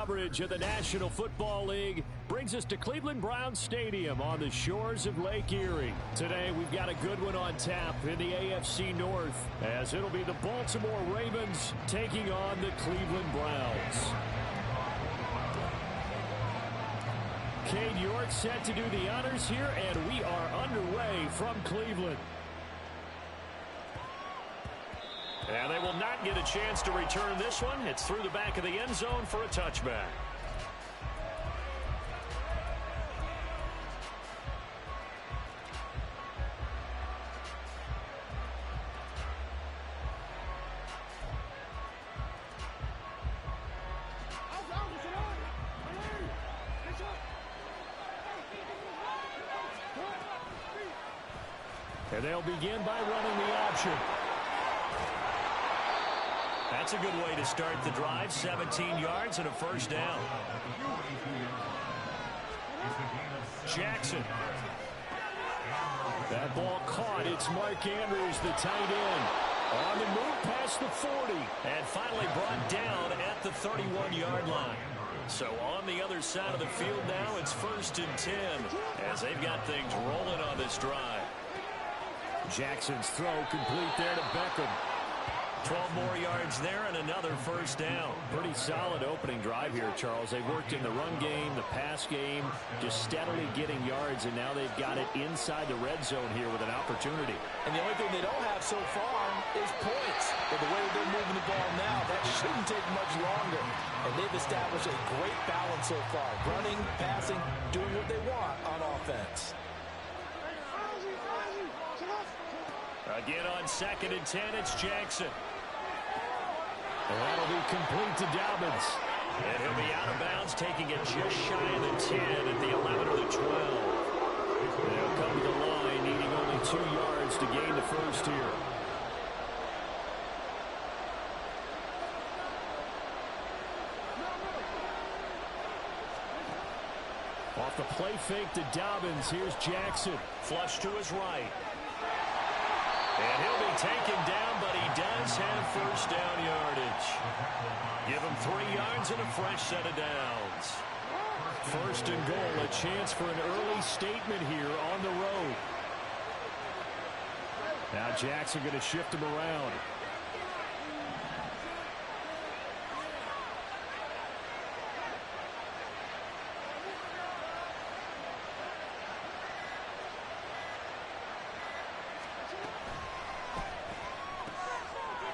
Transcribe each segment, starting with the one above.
coverage of the National Football League brings us to Cleveland Browns Stadium on the shores of Lake Erie. Today, we've got a good one on tap in the AFC North, as it'll be the Baltimore Ravens taking on the Cleveland Browns. Cade York set to do the honors here, and we are underway from Cleveland. And they will not get a chance to return this one. It's through the back of the end zone for a touchback. And they'll begin by running the option. That's a good way to start the drive. 17 yards and a first down. Jackson. That ball caught. It's Mark Andrews, the tight end. On the move past the 40. And finally brought down at the 31-yard line. So on the other side of the field now, it's 1st and 10 as they've got things rolling on this drive. Jackson's throw complete there to Beckham. 12 more yards there and another first down. Pretty solid opening drive here, Charles. They worked in the run game, the pass game, just steadily getting yards, and now they've got it inside the red zone here with an opportunity. And the only thing they don't have so far is points. But the way they're moving the ball now, that shouldn't take much longer. And they've established a great balance so far. Running, passing, doing what they want on offense. Again on 2nd and 10, it's Jackson. And that'll be complete to Dobbins. And he'll be out of bounds, taking it just shy of the 10 at the 11 or the 12. They'll come to the line, needing only 2 yards to gain the first here. Off the play fake to Dobbins, here's Jackson. Flush to his right. And he'll be taken down, but he does have first down yardage. Give him 3 yards and a fresh set of downs. 1st and goal, a chance for an early statement here on the road. Now Jackson going to shift him around.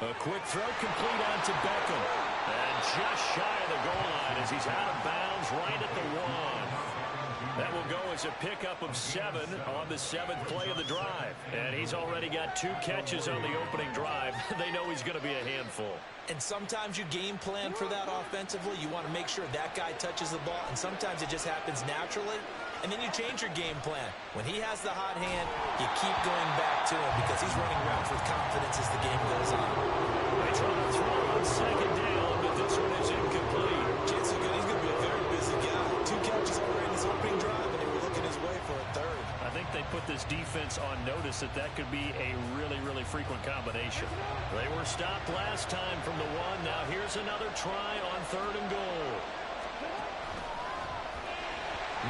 A quick throw complete on to Beckham. And just shy of the goal line as he's out of bounds right at the 1. That will go as a pickup of 7 on the 7th play of the drive. And he's already got 2 catches on the opening drive. They know he's going to be a handful. And sometimes you game plan for that offensively. You want to make sure that guy touches the ball. And sometimes it just happens naturally. And then you change your game plan. When he has the hot hand, you keep going back to him because he's running routes with confidence as the game goes on. They try to throw on 2nd down, but this one is incomplete. Chances are good he's going to be a very busy guy. 2 catches already in his opening drive, and they were looking his way for a 3rd. I think they put this defense on notice that that could be a really, really frequent combination. They were stopped last time from the 1. Now here's another try on 3rd and goal.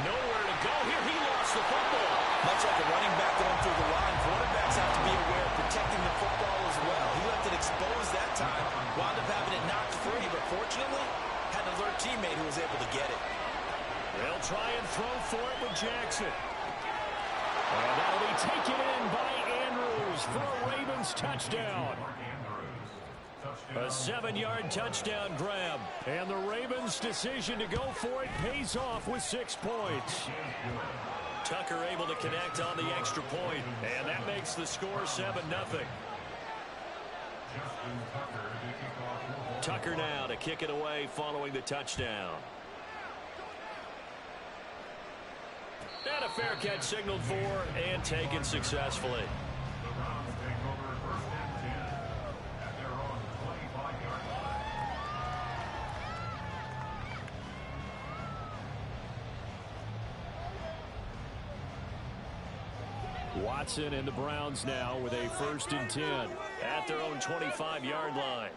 Nowhere to go here. He lost the football. Much like a running back going through the line, quarterbacks have to be aware of protecting the football as well. He left it exposed that time, wound up having it knocked free, but fortunately had an alert teammate who was able to get it. They'll try and throw for it with Jackson. And that'll be taken in by Andrews for a Ravens touchdown. A 7-yard touchdown grab. And the Ravens' decision to go for it pays off with 6 points. Tucker able to connect on the extra point. And that makes the score 7-0. Tucker now to kick it away following the touchdown. And a fair catch signaled for and taken successfully. Watson and the Browns now with a 1st and 10 at their own 25-yard line.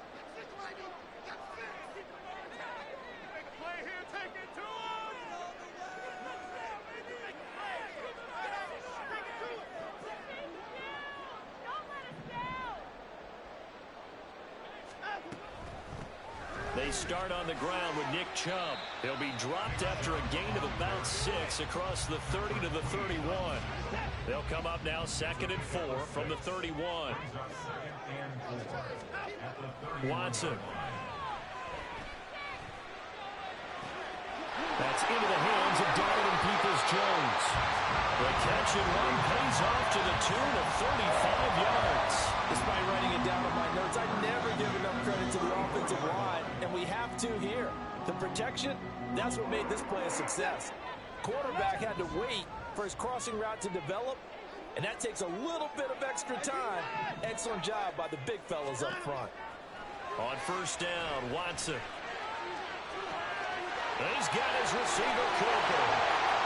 start on the ground with Nick Chubb. He'll be dropped after a gain of about 6 across the 30 to the 31. They'll come up now 2nd and 4 from the 31. Watson. That's into the hands of Donovan Peoples-Jones. The catch and run pays off to the tune of 35 yards. Despite writing it down on my notes, I never give enough credit to the offensive line, and we have to here. The protection, that's what made this play a success. Quarterback had to wait for his crossing route to develop, and that takes a little bit of extra time. Excellent job by the big fellas up front. On 1st down, Watson. He's got his receiver, Cooper.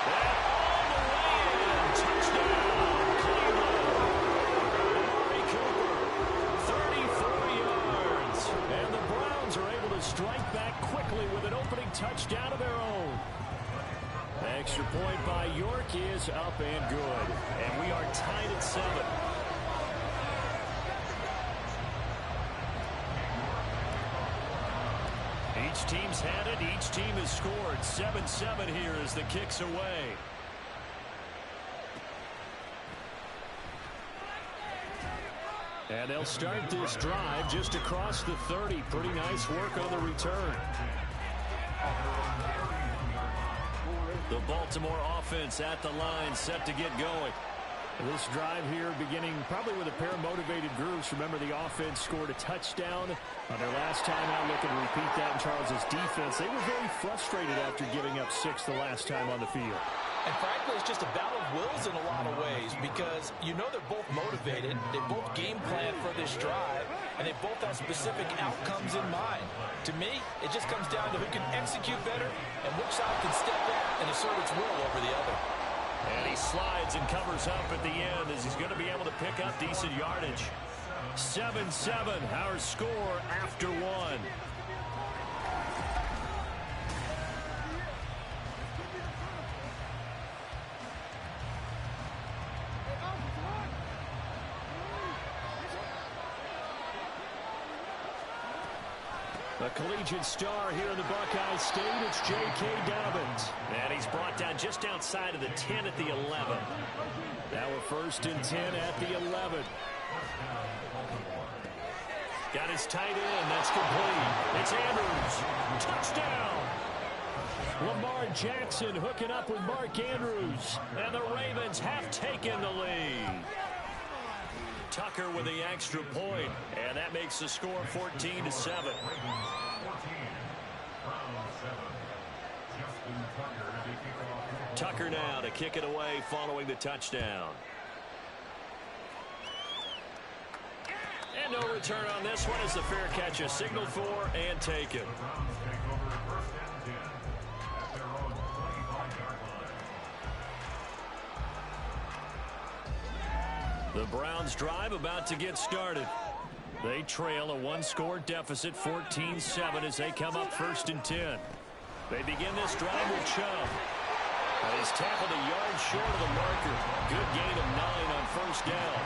And all the way in. Touchdown, Cleveland. Amari Cooper, 34 yards. And the Browns are able to strike back quickly with an opening touchdown of their own. The extra point by York is up and good. And we are tied at 7. Each team's had it. Each team has scored. 7-7 here as the kick's away. And they'll start this drive just across the 30. Pretty nice work on the return. The Baltimore offense at the line, set to get going. This drive here beginning probably with a pair of motivated groups. Remember, the offense scored a touchdown on their last time out. Looking to repeat that in Charles's defense. They were very frustrated after giving up 6 the last time on the field. And frankly, it's just a battle of wills in a lot of ways because you know they're both motivated. They both game plan for this drive, and they both have specific outcomes in mind. To me, it just comes down to who can execute better and which side can step up and assert its will over the other. And he slides and covers up at the end as he's going to be able to pick up decent yardage. 7-7, our score after 1. The collegiate star here in the Buckeye State, it's J.K. Dobbins. And he's brought down just outside of the 10 at the 11. Now we're 1st and 10 at the 11. Got his tight end, that's complete. It's Andrews. Touchdown! Lamar Jackson hooking up with Mark Andrews. And the Ravens have taken the lead. Tucker with the extra point, and that makes the score 14-7. Tucker now to kick it away following the touchdown. And no return on this one as the fair catch is signaled for and taken. The Browns drive about to get started. They trail a 1-score deficit, 14-7 as they come up 1st and 10. They begin this drive with Chubb. And he's tackled a yard short of the marker. Good gain of 9 on 1st down.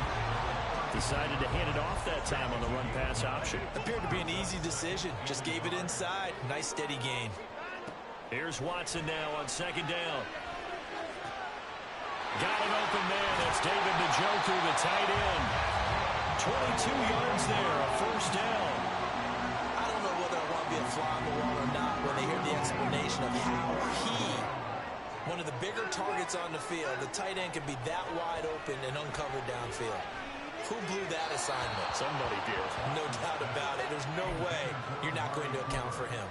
Decided to hand it off that time on the run-pass option. Appeared to be an easy decision. Just gave it inside. Nice steady gain. Here's Watson now on 2nd down. Got an open man. That's David Njoku, the tight end. 22 yards there, a 1st down. I don't know whether I want to be a fly on the wall or not when they hear the explanation of how one of the bigger targets on the field, the tight end can be that wide open and uncovered downfield. Who blew that assignment? Somebody did. No doubt about it. There's no way you're not going to account for him.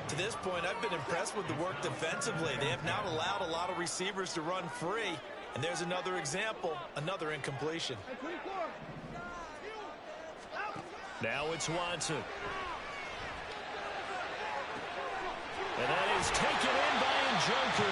To this point, I've been impressed with the work defensively. They have not allowed a lot of receivers to run free. And there's another example, another incompletion. Now it's Watson. And that is taken in by Njoku.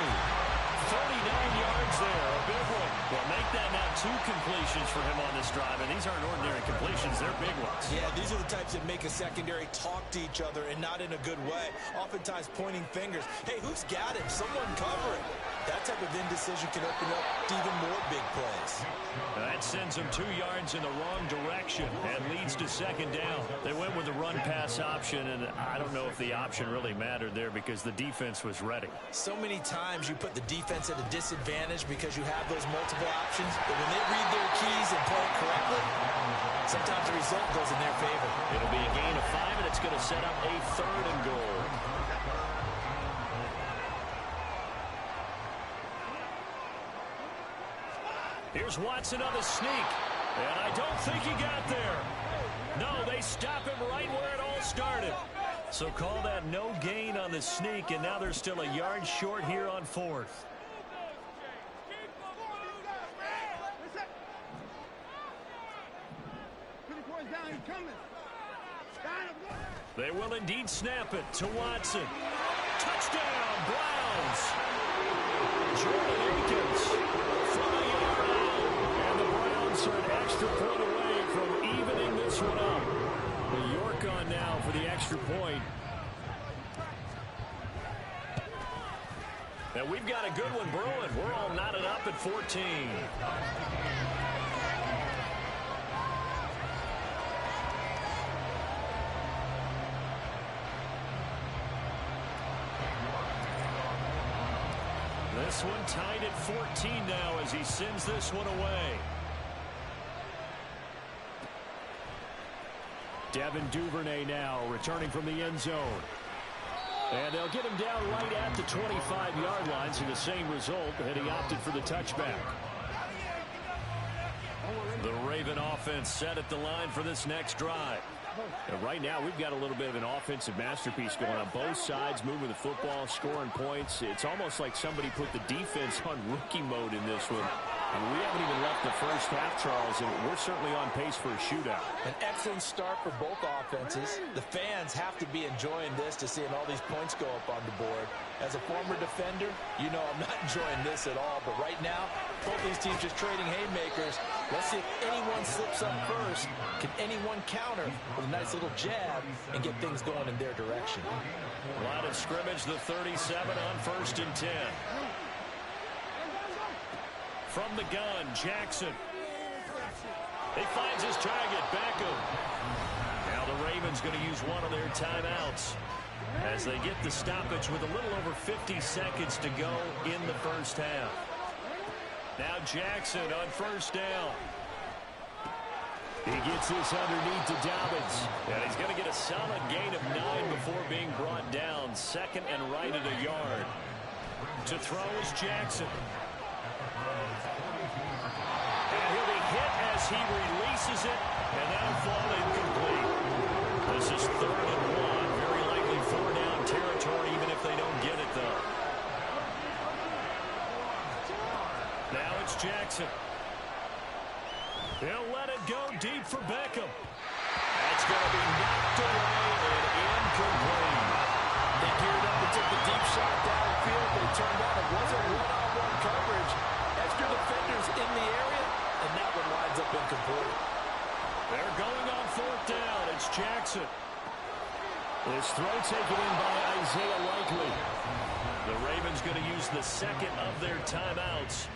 39 yards there, a big one. Well, make that now 2 completions for him on this drive, and these aren't ordinary completions, they're big ones. Yeah, these are the types that make a secondary talk to each other and not in a good way. Oftentimes pointing fingers. Hey, who's got him? Someone cover him. That type of indecision can open up to even more big plays. That sends them 2 yards in the wrong direction and leads to second down. They went with the run-pass option, and I don't know if the option really mattered there because the defense was ready. So many times you put the defense at a disadvantage because you have those multiple options, but when they read their keys and play it correctly, sometimes the result goes in their favor. It'll be a gain of 5, and it's going to set up a 3rd and goal. Here's Watson on the sneak, and I don't think he got there. No, they stop him right where it all started. So call that no gain on the sneak, and now they're still a yard short here on 4th. They will indeed snap it to Watson. Touchdown, Browns. Jordan Akins from a yard out. And the Browns are an extra point away from evening this one up. New York on now for the extra point. And we've got a good one brewing. We're all knotted up at 14. This one tied at 14 now as he sends this one away. Devin Duvernay now returning from the end zone. And they'll get him down right at the 25-yard line, so the same result, and he opted for the touchback. The Raven offense set at the line for this next drive. And right now, we've got a little bit of an offensive masterpiece going on both sides, moving the football, scoring points. It's almost like somebody put the defense on rookie mode in this one. And we haven't even left the first half, Charles, and we're certainly on pace for a shootout. An excellent start for both offenses. The fans have to be enjoying this to seeing all these points go up on the board. As a former defender, you know I'm not enjoying this at all. But right now, both these teams just trading haymakers. Let's see if anyone slips up first. Can anyone counter with a nice little jab and get things going in their direction? Line of scrimmage, the 37 on 1st and 10. From the gun, Jackson. He finds his target, Beckham. Now the Ravens going to use one of their timeouts as they get the stoppage with a little over 50 seconds to go in the first half. Now Jackson on 1st down. He gets this underneath to Dobbins. And he's going to get a solid gain of 9 before being brought down. 2nd and right at a yard. To throw is Jackson. And he'll be hit as he releases it, and that'll fall incomplete. This is 3rd and 1. Very likely 4-down territory, even if they don't get it, though. Now it's Jackson. He'll let it go deep for Beckham. That's going to be knocked away and incomplete. They geared up and took the deep shot downfield, but it turned out it wasn't one-on-one coverage. Extra defenders in the area, and that one winds up incomplete. They're going on 4th down. It's Jackson. This throw taken in by Isaiah Likely. The Ravens going to use the 2nd of their timeouts.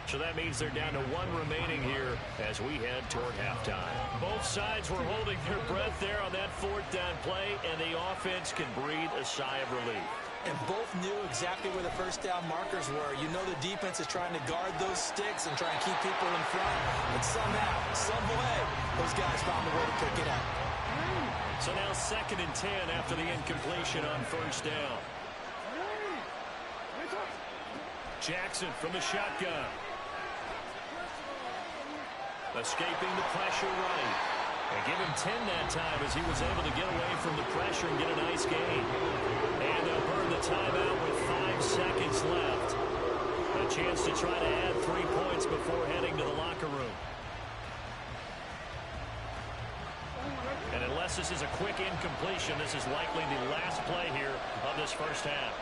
So that means they're down to 1 remaining here as we head toward halftime. Both sides were holding their breath there on that 4th down play, and the offense can breathe a sigh of relief. And both knew exactly where the 1st down markers were. You know the defense is trying to guard those sticks and try and keep people in front. But somehow, some way, those guys found a way to pick it up. So now 2nd and 10 after the incompletion on 1st down. Jackson from the shotgun. Escaping the pressure right. And give him 10 that time as he was able to get away from the pressure and get a nice gain. And they'll burn the timeout with 5 seconds left. A chance to try to add 3 points before heading to the locker room. And unless this is a quick incompletion, this is likely the last play here of this first half.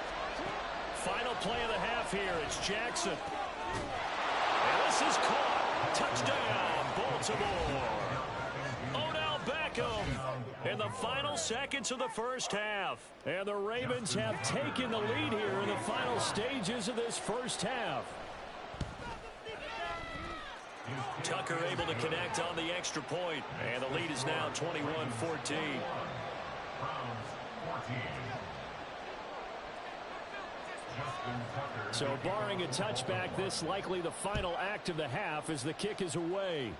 Final play of the half here. It's Jackson. And this is caught. Touchdown, Baltimore. Odell Beckham back home in the final seconds of the first half. And the Ravens have taken the lead here in the final stages of this first half. Tucker able to connect on the extra point, and the lead is now 21-14. So barring a touchback, this likely the final act of the half as the kick is away.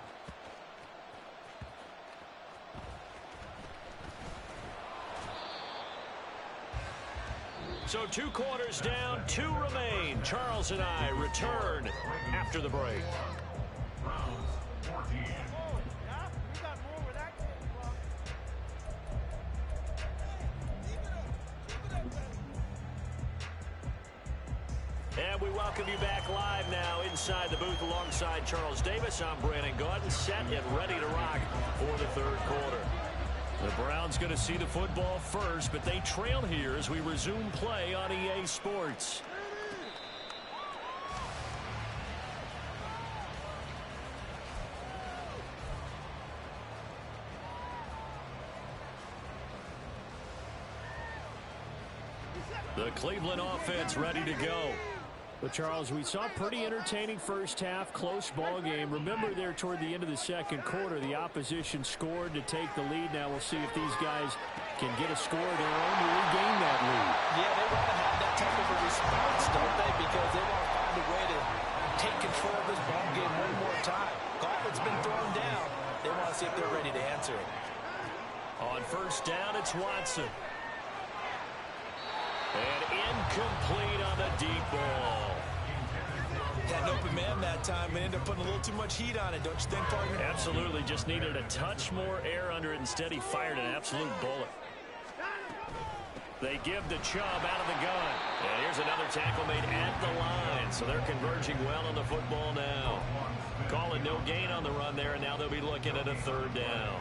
So 2 quarters down, 2 remain. Charles and I return after the break. And we welcome you back live now inside the booth alongside Charles Davis. I'm Brandon Gaudin, set and ready to rock for the third quarter. The Browns going to see the football first, but they trail here as we resume play on EA Sports. The Cleveland offense ready to go. But, Charles, we saw pretty entertaining first half, close ball game. Remember there toward the end of the second quarter, the opposition scored to take the lead. Now we'll see if these guys can get a score of their own to regain that lead. Yeah, they want to have that type of a response, don't they? Because they want to find a way to take control of this ball game one more time. Gauntlet's been thrown down. They want to see if they're ready to answer it. On first down, it's Watson. And incomplete on the deep ball. Had an open man that time and ended up putting a little too much heat on it, don't you think, partner? Absolutely. Just needed a touch more air under it. Instead, he fired an absolute bullet. They give the Chubb out of the gun. And here's another tackle made at the line. So they're converging well on the football now. Call it no gain on the run there, and now they'll be looking at a third down.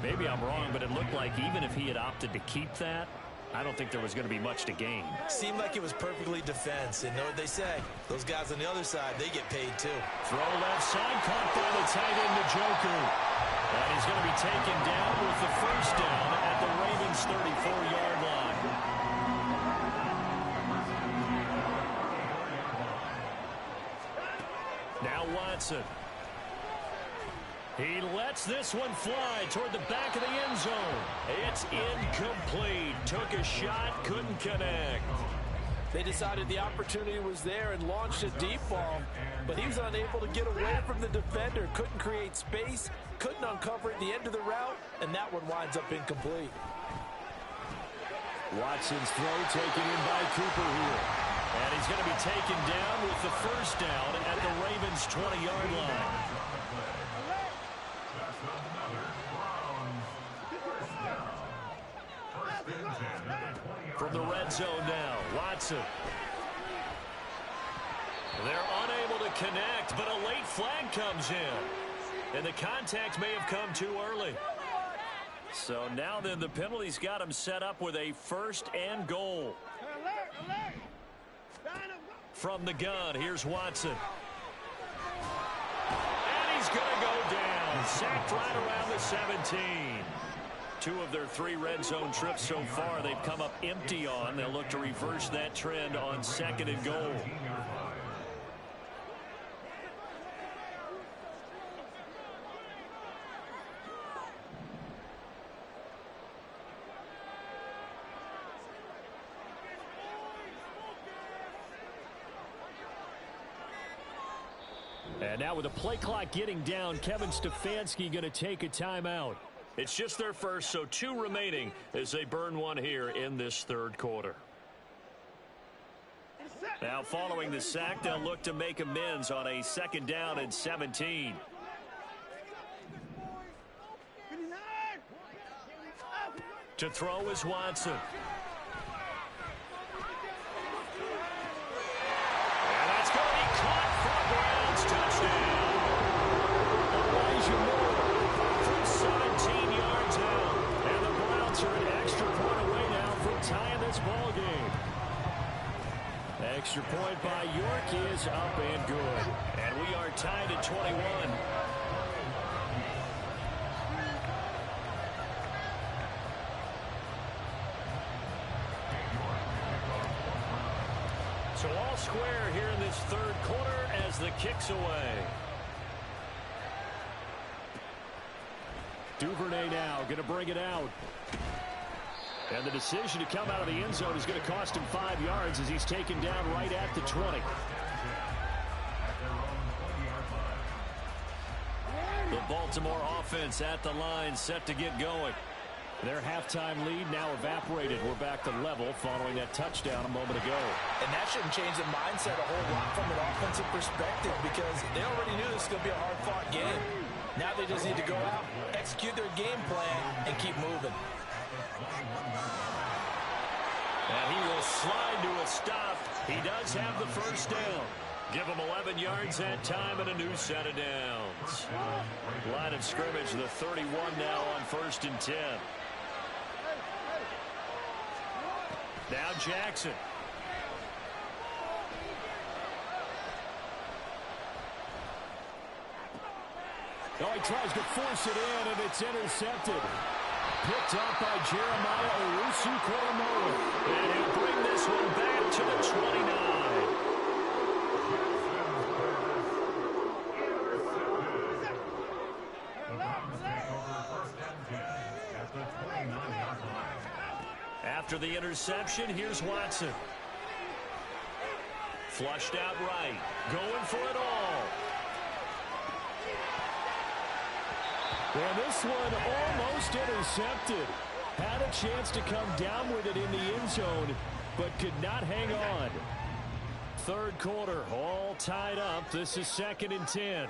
Maybe I'm wrong, but it looked like even if he had opted to keep that, I don't think there was going to be much to gain. Seemed like it was perfectly defense. And know what they say? Those guys on the other side, they get paid too. Throw left side, caught by the tight end, Njoku. And he's going to be taken down with the first down at the Ravens' 34-yard line. Now Watson. He lets this one fly toward the back of the end zone. It's incomplete. Took a shot, couldn't connect. They decided the opportunity was there and launched a deep ball, but he was unable to get away from the defender. Couldn't create space, couldn't uncover at the end of the route, and that one winds up incomplete. Watson's throw taken in by Cooper here. And he's going to be taken down with the first down at the Ravens' 20-yard line. From the red zone now, Watson. They're unable to connect, but a late flag comes in. And the contact may have come too early. So now then the penalty's got him set up with a first and goal. From the gun, here's Watson. And he's going to go down. Sacked right around the 17. 2 of their 3 red zone trips so far they've come up empty on. They'll look to reverse that trend on second and goal. And now with the play clock getting down, Kevin Stefanski going to take a timeout. It's just their first, so 2 remaining as they burn one here in this third quarter. Now following the sack, they'll look to make amends on a second down and 17. To throw is Watson. And that's going to be caught for a Browns touchdown. From 17 yards out. And the Browns are an extra point away now from tying this ball game. Extra point by York is up and good. And we are tied at 21. So all square here in this third quarter as the kick's away. Duvernay now going to bring it out. And the decision to come out of the end zone is going to cost him 5 yards as he's taken down right at the 20. The Baltimore offense at the line set to get going. Their halftime lead now evaporated. We're back to level following that touchdown a moment ago. And that shouldn't change the mindset a whole lot from an offensive perspective because they already knew this was going to be a hard-fought game. Now they just need to go out, execute their game plan, and keep moving. And he will slide to a stop. He does have the first down. Give him 11 yards that time and a new set of downs. Line of scrimmage, the 31 now on 1st and 10. Now Jackson. Oh, he tries to force it in, and it's intercepted. Picked up by Jeremiah Owusu-Koramoah. And he'll bring this one back to the 29. After the interception, here's Watson. Flushed out right. Going for it all. And this one almost intercepted. Had a chance to come down with it in the end zone, but could not hang on. Third quarter, all tied up. This is 2nd and 10.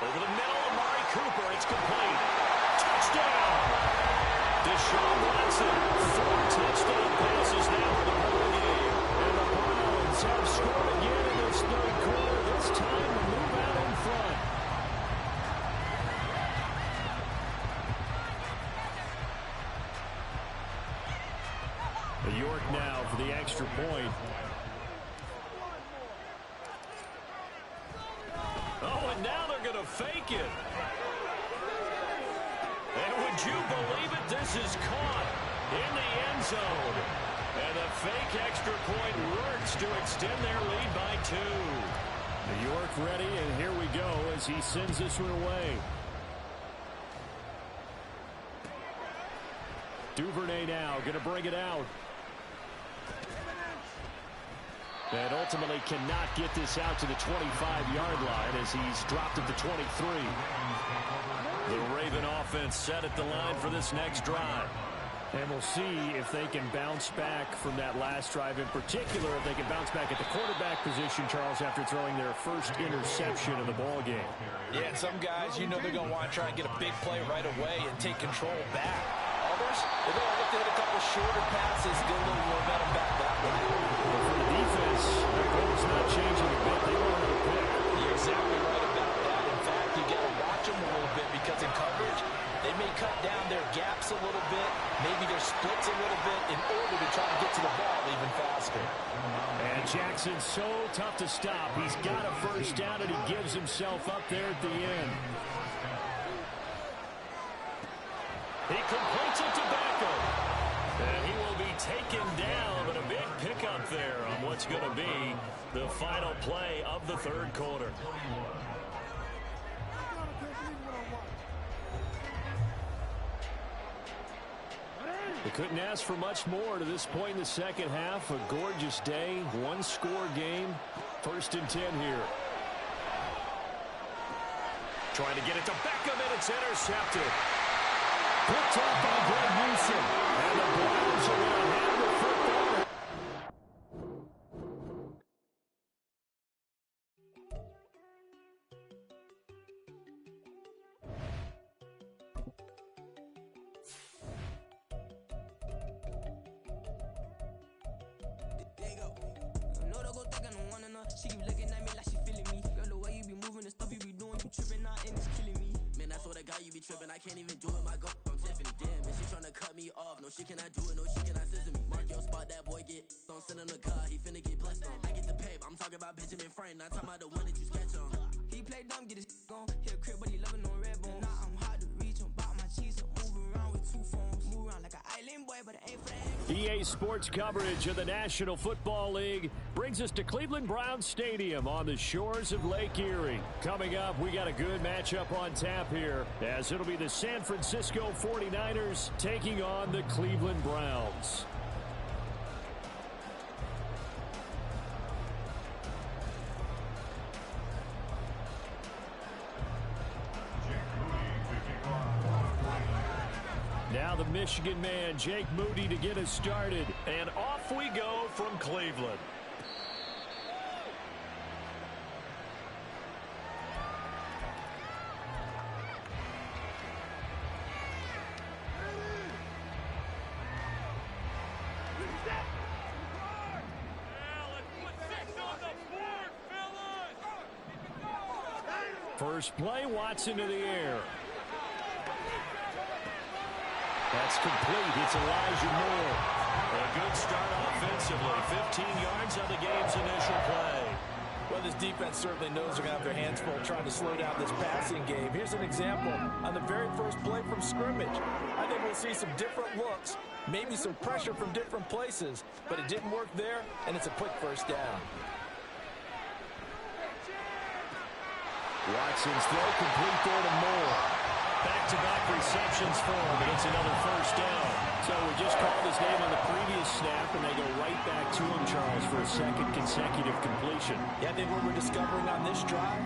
Over the middle, Amari Cooper. It's complete. Touchdown! Deshaun Watson, 4 touchdown passes now for the whole game. And the Browns have scored again in this third quarter. This time to move out in front. York now for the extra point. Oh, and now they're going to fake it. And would you believe it? This is caught in the end zone. And the fake extra point works to extend their lead by 2. New York ready, and here we go as he sends this one away. Duvernay now going to bring it out. And ultimately cannot get this out to the 25-yard line as he's dropped at the 23. The Raven offense set at the line for this next drive. And we'll see if they can bounce back from that last drive. In particular, if they can bounce back at the quarterback position, Charles, after throwing their first interception of the ball game. Yeah, and some guys, you know they're going to want to try and get a big play right away and take control back. Others, they're going to look to hit a couple shorter passes, get a little momentum back that way. But for the defense, their goal is not changing a bit. They want another pick. You're exactly right about that. In fact, you got to watch them a little bit because in coverage, they may cut down their gaps a little bit, maybe their splits a little bit in order to try to get to the ball even faster. And Jackson's so tough to stop. He's got a first down, and he gives himself up there at the end. He completes it to Beckham. And he will be taken down, but a big pickup there on what's going to be the final play of the third quarter. They couldn't ask for much more to this point in the second half. A gorgeous day, one-score game. 1st and 10 here. Trying to get it to Beckham, and it's intercepted. Picked up by Greg Newsom. And the Browns are going to have the football. She keep looking at me like she feeling me. Girl, the way you be moving and stuff you be doing, you tripping out and it's killing me. Man, I swear to God, you be tripping. I can't even do it. My girl, I'm Tiffany. Damn, man, she tryna cut me off. No, she cannot do it. No, she cannot scissor me. Mark your spot, that boy get on. Send him the car, he finna get blessed on. I get the pay, I'm talking about Benjamin Franklin. Not talking about the one that you sketch on. He play dumb, get his gone. Hit a crib, but he loving on red bone. Now I'm hard to reach. I'm about my cheese. I move around with 2 phones. Move around like an island boy, but it ain't for the EA Sports coverage of the National Football League brings us to Cleveland Browns Stadium on the shores of Lake Erie. Coming up, we got a good matchup on tap here, as it'll be the San Francisco 49ers taking on the Cleveland Browns. Now the Michigan man, Jake Moody, to get us started. And off we go from Cleveland. First play, Watson to the air. That's complete. It's Elijah Moore. A good start offensively. 15 yards on the game's initial play. Well, this defense certainly knows they're going to have their hands full trying to slow down this passing game. Here's an example. On the very first play from scrimmage, I think we'll see some different looks, maybe some pressure from different places, but it didn't work there, and it's a quick first down. Watson's throw complete there to Moore. Back-to-back receptions for him, and it's another first down. So we just called his name on the previous snap, and they go right back to him, Charles, for a second consecutive completion. Yeah, I think what we're discovering on this drive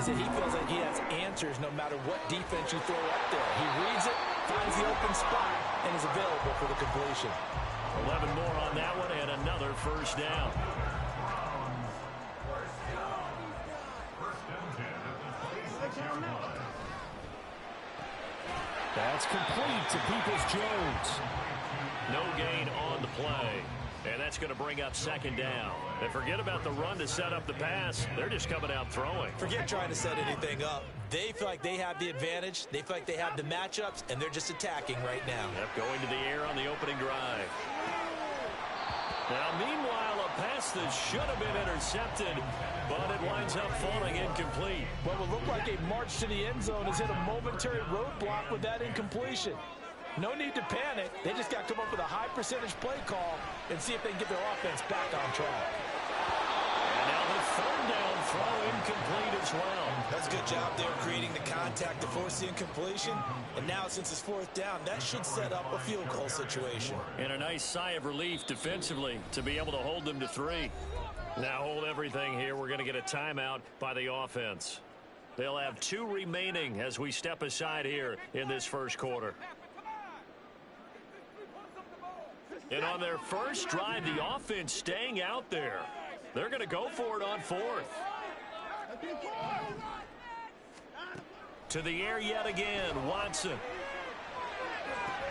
is that he feels like he has answers no matter what defense you throw up there. He reads it, finds the open spot, and is available for the completion. 11 more on that one, and another first down. That's complete to Peoples-Jones. No gain on the play. And that's going to bring up second down. And forget about the run to set up the pass. They're just coming out throwing. Forget trying to set anything up. They feel like they have the advantage. They feel like they have the matchups, and they're just attacking right now. Yep, going to the air on the opening drive. Now, meanwhile, a pass that should have been intercepted, but it winds up falling incomplete. What will look like a march to the end zone has hit a momentary roadblock with that incompletion. No need to panic. They just got to come up with a high percentage play call and see if they can get their offense back on track. And now the third down throw incomplete as well. That's a good job there creating the contact to force the incompletion. And now since it's fourth down, that should set up a field goal situation. And a nice sigh of relief defensively to be able to hold them to 3. Now hold everything here. We're going to get a timeout by the offense. They'll have 2 remaining as we step aside here in this first quarter. And on their first drive, the offense staying out there. They're going to go for it on 4th. To the air yet again, Watson.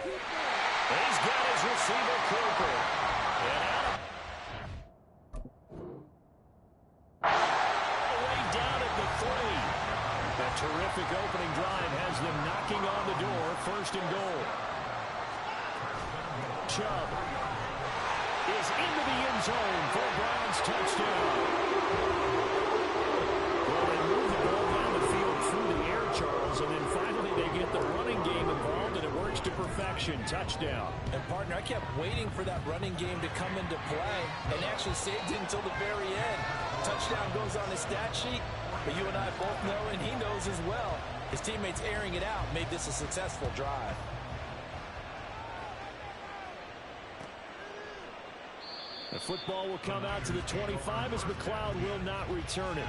He's got his receiver, Cooper. And out way down at the 3. A terrific opening drive has them knocking on the door, 1st and goal. Chubb is into the end zone for a Browns touchdown. Well, they move the ball down the field through the air, Charles, and then finally they get the running game involved, and it works to perfection. Touchdown. And, partner, I kept waiting for that running game to come into play and actually saved it until the very end. Touchdown goes on the stat sheet, but you and I both know, and he knows as well, his teammates airing it out made this a successful drive. The football will come out to the 25 as McLeod will not return it.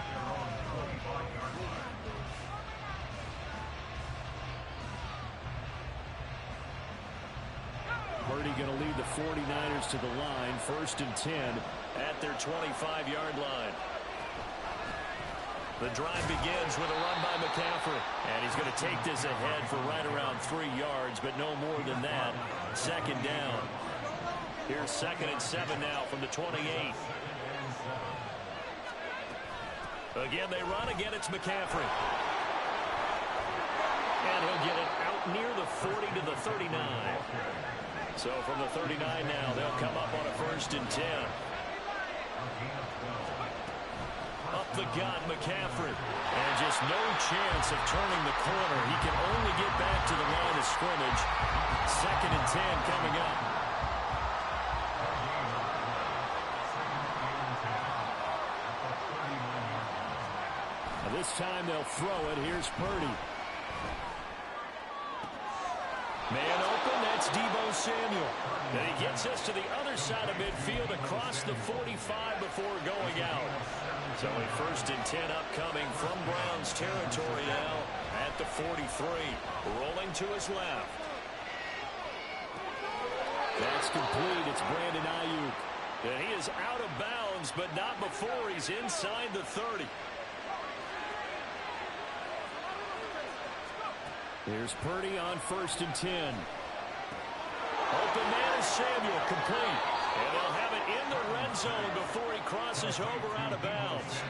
Purdy going to lead the 49ers to the line, 1st and 10 at their 25-yard line. The drive begins with a run by McCaffrey, and he's going to take this ahead for right around 3 yards, but no more than that. 2nd down. Here's 2nd and 7 now from the 28. Again, they run. Again, it's McCaffrey. And he'll get it out near the 40 to the 39. So from the 39 now, they'll come up on a 1st and 10. Up the gut, McCaffrey. And just no chance of turning the corner. He can only get back to the line of scrimmage. 2nd and 10 coming up. This time they'll throw it. Here's Purdy. Man open, that's Deebo Samuel. And he gets us to the other side of midfield across the 45 before going out. So a 1st and 10 upcoming from Browns territory now at the 43. Rolling to his left. That's complete. It's Brandon Ayuk. And he is out of bounds, but not before he's inside the 30. Here's Purdy on 1st and 10. Open man is Samuel, complete. And they'll have it in the red zone before he crosses over out of bounds.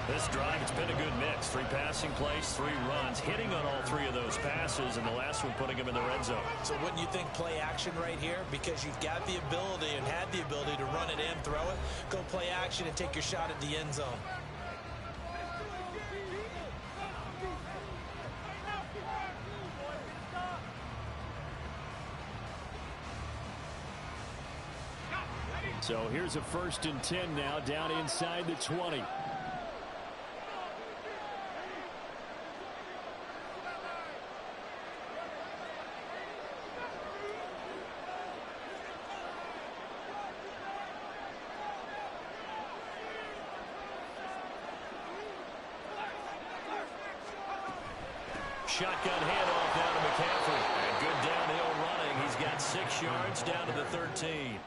This drive, it's been a good mix. 3 passing plays, 3 runs, hitting on all 3 of those passes, and the last one putting him in the red zone. So wouldn't you think play action right here? Because you've got the ability and had the ability to run it in, throw it, go play action and take your shot at the end zone. So here's a 1st and 10 now down inside the 20. Shotgun handoff down to McCaffrey. And good downhill running. He's got 6 yards down to the 13.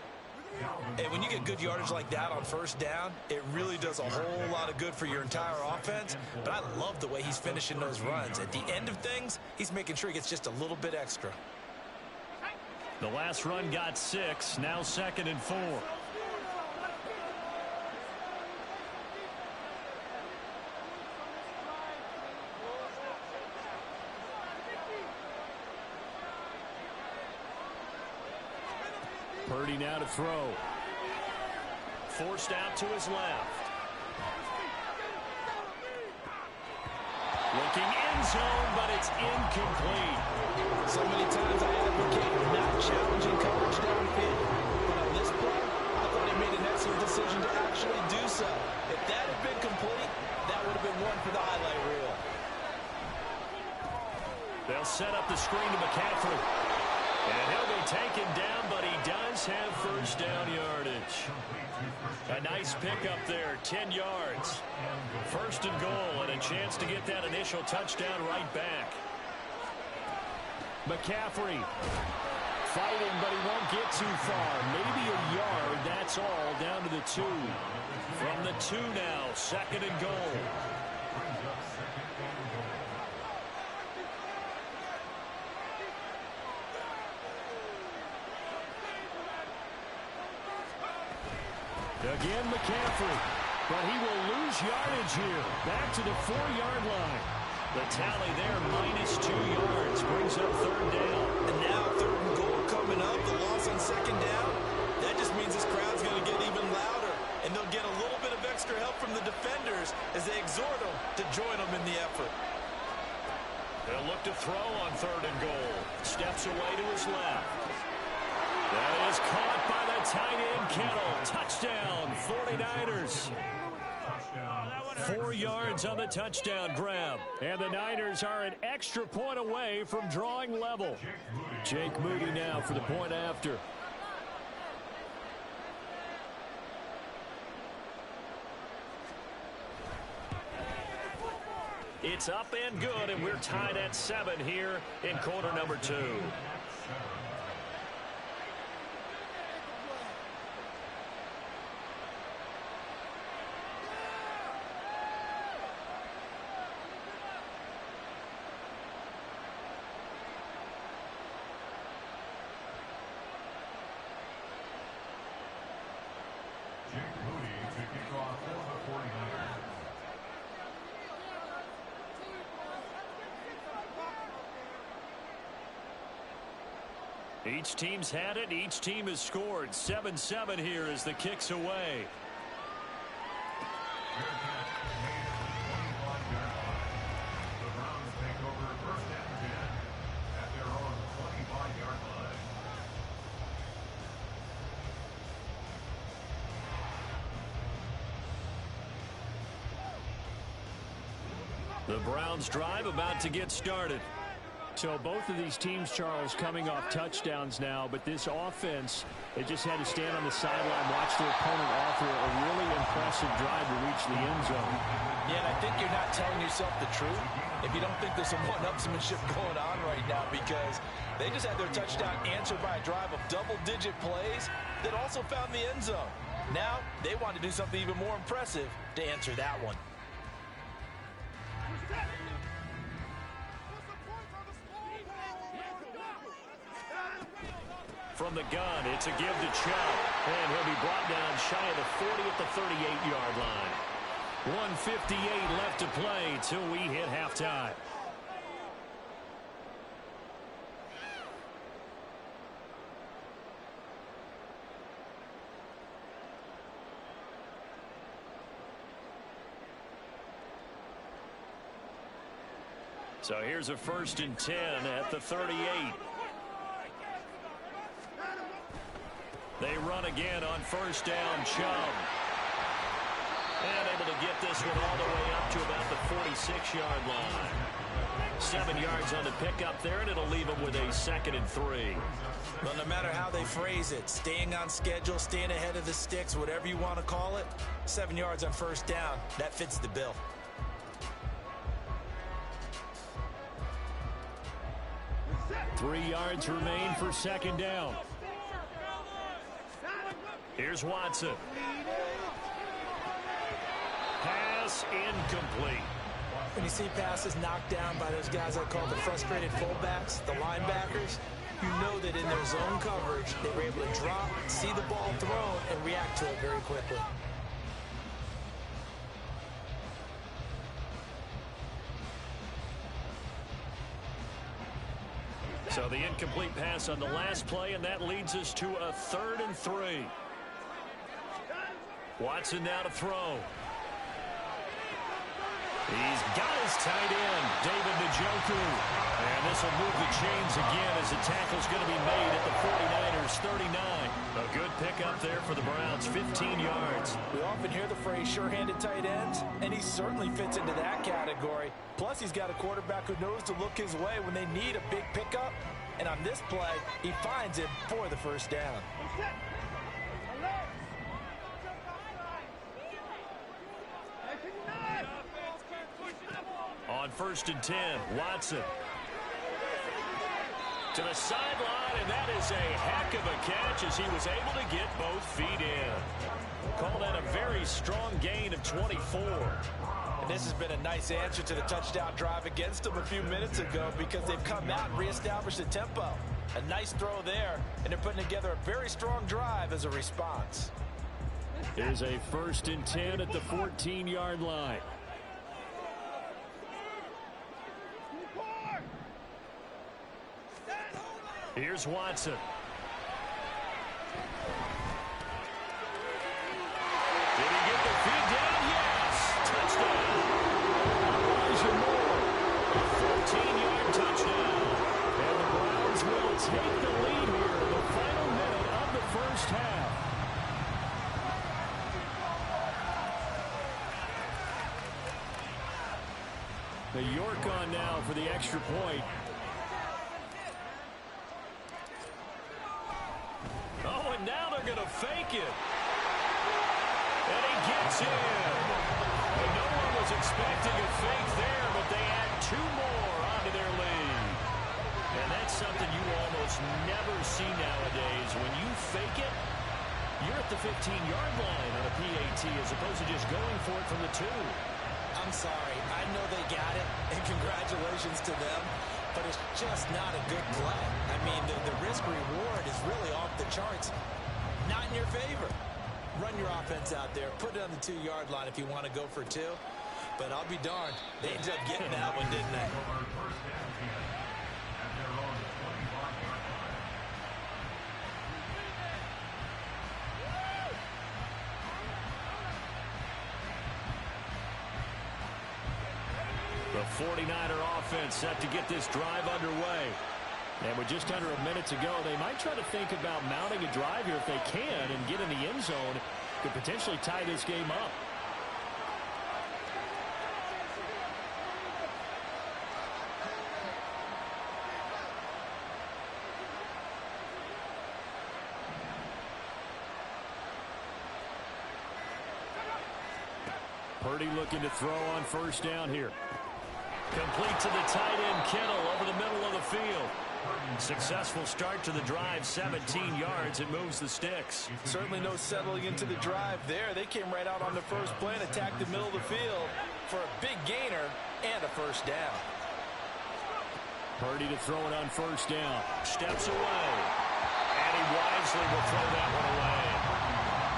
And when you get good yardage like that on 1st down, it really does a whole lot of good for your entire offense. But I love the way he's finishing those runs. At the end of things, he's making sure he gets just a little bit extra. The last run got 6. Now 2nd and 4. Purdy now to throw. Forced out to his left. Looking end zone, but it's incomplete. So many times I advocate not challenging coverage downfield. But on this play, I thought he made an excellent decision to actually do so. If that had been complete, that would have been one for the highlight reel. They'll set up the screen to McCaffrey. And he'll be taken down, but he does have 1st down yardage. A nice pickup there, 10 yards. 1st and goal, and a chance to get that initial touchdown right back. McCaffrey fighting, but he won't get too far. Maybe a yard, that's all, down to the 2. From the 2 now, 2nd and goal. Again, McCaffrey, but he will lose yardage here. Back to the 4-yard line. The tally there, -2 yards, brings up 3rd down. And now 3rd and goal coming up. The loss on 2nd down. That just means this crowd's going to get even louder. And they'll get a little bit of extra help from the defenders as they exhort them to join them in the effort. They'll look to throw on 3rd and goal. Steps away to his left. That is caught by the tight end, Kittle. Touchdown, 49ers. 4 yards on the touchdown grab. And the Niners are an extra point away from drawing level. Jake Moody now for the point after. It's up and good, and we're tied at 7 here in quarter number 2. Each team's had it. Each team has scored. 7-7 here as the kick's away. The Browns take over 1st and 10 at their own 25-yard line. The Browns drive about to get started. So both of these teams, Charles, coming off touchdowns now, but this offense, they just had to stand on the sideline, watch their opponent offer a really impressive drive to reach the end zone. Yeah, and I think you're not telling yourself the truth if you don't think there's some one-upsmanship going on right now, because they just had their touchdown answered by a drive of double-digit plays that also found the end zone. Now they want to do something even more impressive to answer that one. From the gun, it's a give to Chubb. And he'll be brought down shy of the 40 at the 38-yard line. 1:58 left to play till we hit halftime. So here's a 1st and 10 at the 38. They run again on 1st down. Chubb. And able to get this one all the way up to about the 46-yard line. 7 yards on the pickup there, and it'll leave them with a 2nd and 3. Well, no matter how they phrase it, staying on schedule, staying ahead of the sticks, whatever you want to call it, 7 yards on 1st down, that fits the bill. Three yards remain for 2nd down. Here's Watson. Pass incomplete. When you see passes knocked down by those guys I call the frustrated fullbacks, the linebackers, you know that in their zone coverage, they were able to drop, see the ball thrown, and react to it very quickly. So the incomplete pass on the last play, and that leads us to a 3rd and 3. Watson now to throw. He's got his tight end, David Njoku. And this will move the chains again as the tackle's going to be made at the 49ers 39. A good pickup there for the Browns, 15 yards. We often hear the phrase sure-handed tight ends, and he certainly fits into that category. Plus, he's got a quarterback who knows to look his way when they need a big pickup. And on this play, he finds it for the 1st down. On 1st and 10, Watson. To the sideline, and that is a heck of a catch as he was able to get both feet in. Call that a very strong gain of 24. And this has been a nice answer to the touchdown drive against them a few minutes ago, because they've come out and reestablished the tempo. A nice throw there, and they're putting together a very strong drive as a response. Here's a 1st and 10 at the 14-yard line. Here's Watson. Did he get the feet down? Yes! Touchdown! Elijah Moore. A 14-yard touchdown. And the Browns will take the lead here in the final minute of the 1st half. The York on now for the extra point. Oh, and now they're going to fake it. And he gets in. And no one was expecting a fake there, but they add 2 more onto their lead. And that's something you almost never see nowadays. When you fake it, you're at the 15-yard line on a PAT as opposed to just going for it from the 2. I'm sorry. I know they got it, and congratulations to them, but it's just not a good play. I mean, the risk-reward is really off the charts. Not in your favor. Run your offense out there. Put it on the 2-yard line if you want to go for 2. But I'll be darned. They ended up getting that one, didn't they? The 49er offense set to get this drive underway. And with just under a minute to go, they might try to think about mounting a drive here if they can and get in the end zone. Could potentially tie this game up. Purdy looking to throw on first down here. Complete to the tight end, Kittle, over the middle of the field. Successful start to the drive, 17 yards. It moves the sticks. Certainly no settling into the drive there. They came right out on the first play and attacked the middle of the field for a big gainer and a first down. Purdy to throw it on first down. Steps away. And he wisely will throw that one away.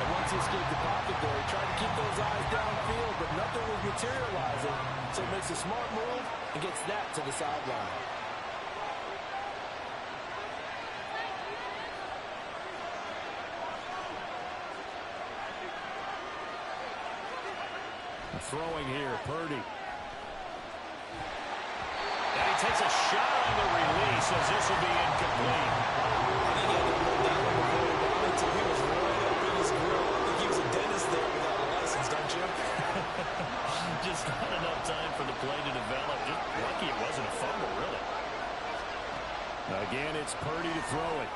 And once he escaped the pocket there, he tried to keep those eyes downfield, but nothing was materializing. So he makes a smart move and gets that to the sideline. Throwing here, Purdy. And he takes a shot on the release as this will be incomplete. I think he had to hold that one before he wanted to. He was right up in his grill. I think he was a dentist there without a license, don't you? Just not enough time for the play to develop. Just lucky it wasn't a fumble, really. Again, it's Purdy to throw it.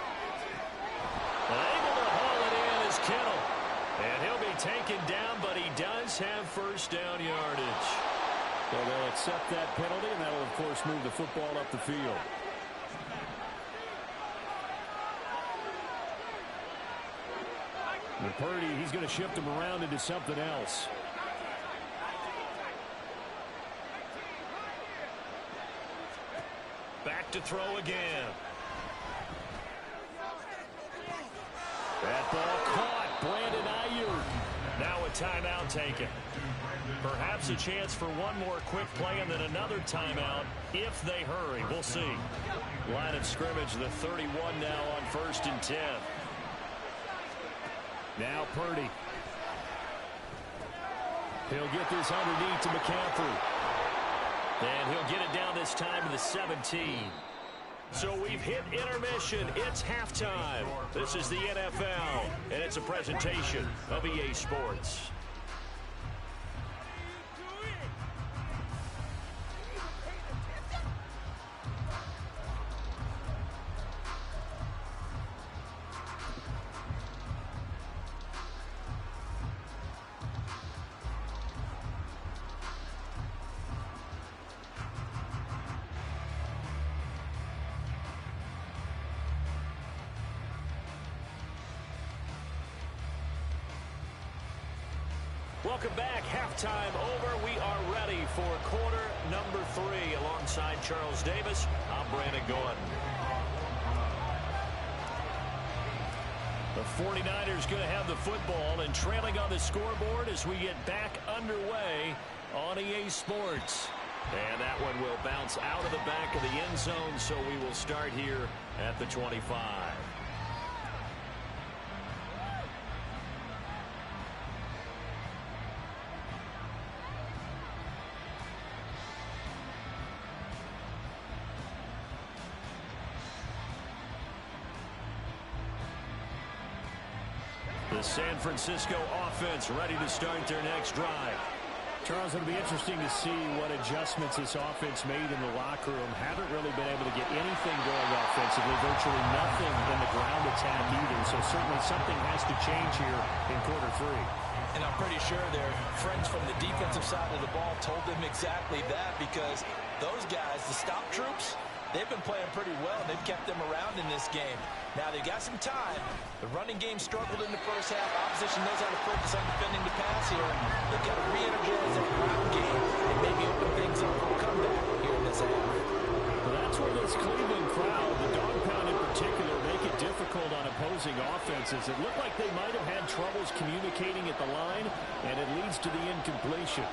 Able to haul it in is Kittle. And he'll be taken down, but he does have first down yardage. So they'll accept that penalty, and that'll, of course, move the football up the field. And Purdy, he's going to shift him around into something else. Back to throw again. That ball caught. Brandon Ayuk. Now a timeout taken. Perhaps a chance for one more quick play and then another timeout if they hurry. We'll see. Line of scrimmage, the 31 now on 1st and 10. Now Purdy. He'll get this underneath to McCaffrey. And he'll get it down this time to the 17. So we've hit intermission. It's halftime. This is the NFL, and it's a presentation of EA Sports. Welcome back. Halftime over. We are ready for quarter number 3. Alongside Charles Davis, I'm Brandon Gordon. The 49ers going to have the football and trailing on the scoreboard as we get back underway on EA Sports. And that one will bounce out of the back of the end zone, so we will start here at the 25. The San Francisco offense ready to start their next drive. Charles, it'll be interesting to see what adjustments this offense made in the locker room. Haven't really been able to get anything going offensively, virtually nothing in the ground attack either. So certainly something has to change here in quarter 3. And I'm pretty sure their friends from the defensive side of the ball told them exactly that, because those guys, the stop troops, they've been playing pretty well. They've kept them around in this game. Now, they've got some time. The running game struggled in the first half. Opposition knows how to focus on defending the pass here. They've got to re-energize that ground game and maybe open things up for a comeback here in this half. Well, that's where this Cleveland crowd, the dog pound in particular, make it difficult on opposing offenses. It looked like they might have had troubles communicating at the line, and it leads to the incompletion.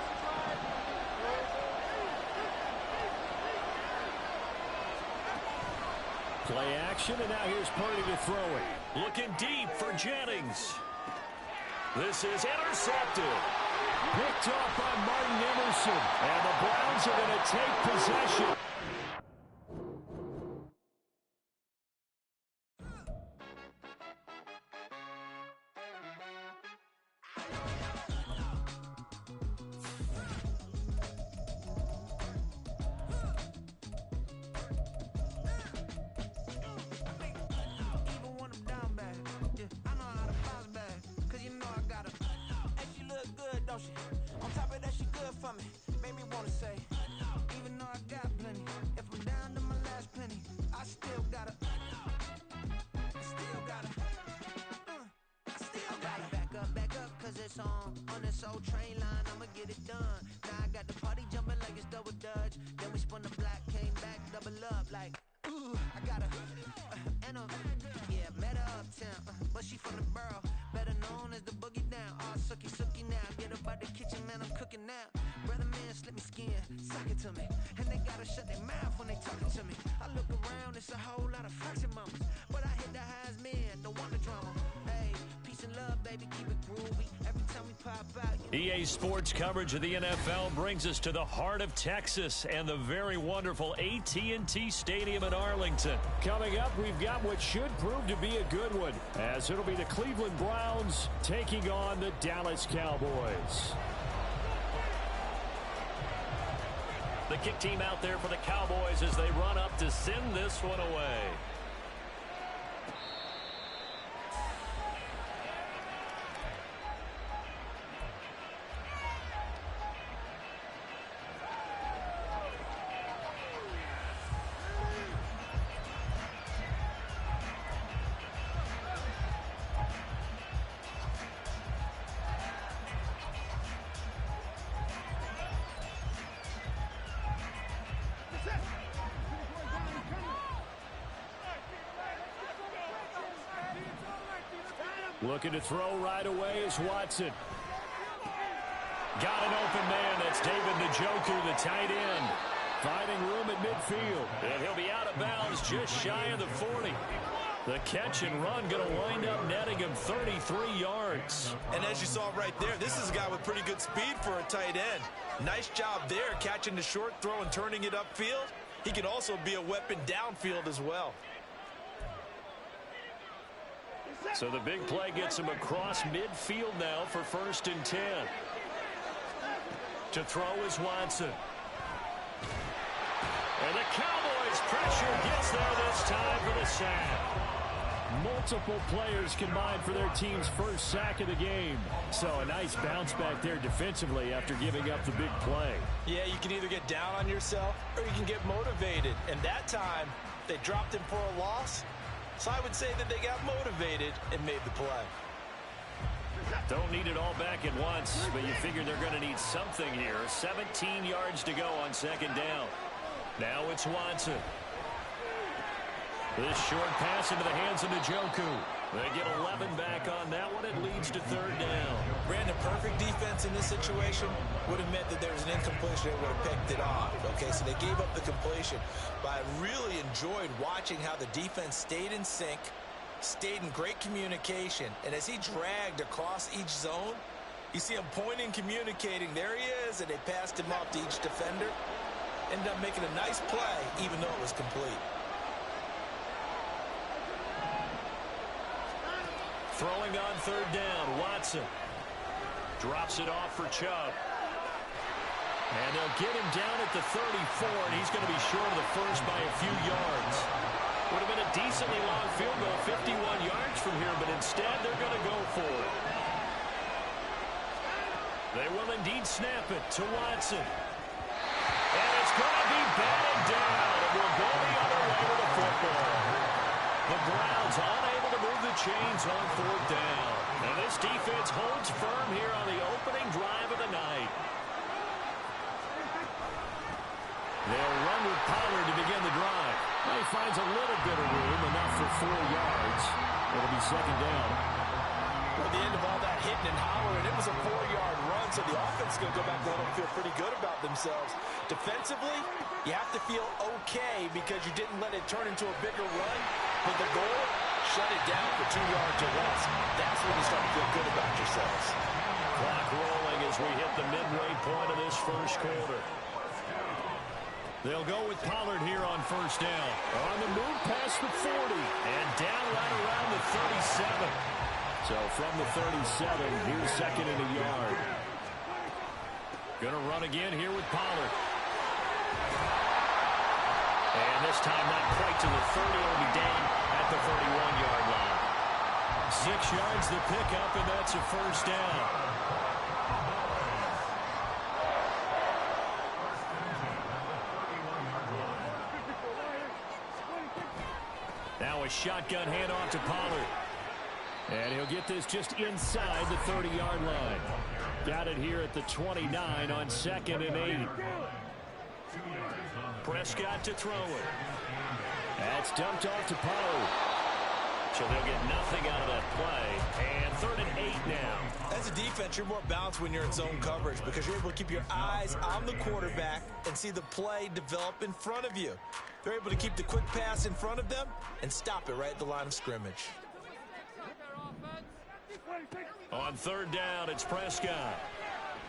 Play action, and now here's Purdy to throw it. Looking deep for Jennings. This is intercepted. Picked off by Martin Emerson. And the Browns are going to take possession. On top of that, coming, made me wanna say, even though I got plenty, if I'm down to my last penny, I still gotta back up, cause it's on this old train line, I'ma get it done. Now I got the party jumping like it's double dutch. Then we spun the block, came back, double up, like, ooh, I got a, yeah, met her uptown, but she from the borough, better known as the boogie down. All sookie now, get up out the kitchen, man, I'm cooking now. Brother man, slip me skin, suck it to me, and they gotta shut their mouth when they talking to me. I look around, it's a whole lot of fraction mamas, but I hit the highs, man, don't want the drama. Hey, peace and love, baby, keep it groovy. Every time we pop out, EA Sports coverage of the NFL brings us to the heart of Texas and the very wonderful AT&T Stadium in Arlington. Coming up, we've got what should prove to be a good one, as it'll be the Cleveland Browns taking on the Dallas Cowboys. The kick team out there for the Cowboys as they run up to send this one away. Looking to throw right away is Watson. Got an open man. That's David Njoku, the tight end. Finding room at midfield. And he'll be out of bounds just shy of the 40. The catch and run going to wind up netting him 33 yards. And as you saw right there, this is a guy with pretty good speed for a tight end. Nice job there, catching the short throw and turning it upfield. He can also be a weapon downfield as well. So the big play gets him across midfield now for 1st and 10. To throw is Watson. And the Cowboys pressure gets there this time for the sack. Multiple players combined for their team's first sack of the game. So a nice bounce back there defensively after giving up the big play. Yeah, you can either get down on yourself or you can get motivated. And that time, they dropped him for a loss. So I would say that they got motivated and made the play. Don't need it all back at once, but you figure they're going to need something here. 17 yards to go on 2nd down. Now it's Watson. This short pass into the hands of Njoku. They get 11 back on that one. It leads to 3rd down. Brandon, perfect defense in this situation would have meant that there was an incompletion. They would have picked it off. Okay, so they gave up the completion. But I really enjoyed watching how the defense stayed in sync, stayed in great communication. And as he dragged across each zone, you see him pointing, communicating. There he is, and they passed him off to each defender. Ended up making a nice play, even though it was complete. Throwing on 3rd down, Watson. Drops it off for Chubb. And they'll get him down at the 34, and he's going to be short of the first by a few yards. Would have been a decently long field goal, 51 yards from here, but instead they're going to go for it. They will indeed snap it to Watson. And it's going to be batted down. It will go the other way with the football. The Browns unable to move the chains on 4th down. And this defense holds firm here on the opening drive of the night. They'll run with Pollard to begin the drive. He finds a little bit of room, enough for 4 yards. It'll be 2nd down. At the end of all that hitting and hollering, it was a 4-yard run, so the offense is going to go back there and feel pretty good about themselves. Defensively, you have to feel okay because you didn't let it turn into a bigger run, but the goal, shut it down for 2 yards or less. That's when you start to feel good about yourselves. Clock rolling as we hit the midway point of this 1st quarter. They'll go with Pollard here on 1st down. On the move past the 40. And down right around the 37. So from the 37, here's 2nd and a yard. Going to run again here with Pollard. And this time not quite to the 30. It'll be down at the 31-yard line. 6 yards the pickup, and that's a 1st down. Now a shotgun handoff to Pollard. And he'll get this just inside the 30-yard line. Got it here at the 29 on 2nd and 8. Prescott to throw it. That's dumped off to Pollard. So they'll get nothing out of that play. And 3rd and 8 now. As a defense, you're more balanced when you're in zone coverage because you're able to keep your eyes on the quarterback and see the play develop in front of you. They're able to keep the quick pass in front of them and stop it right at the line of scrimmage. On 3rd down, it's Prescott.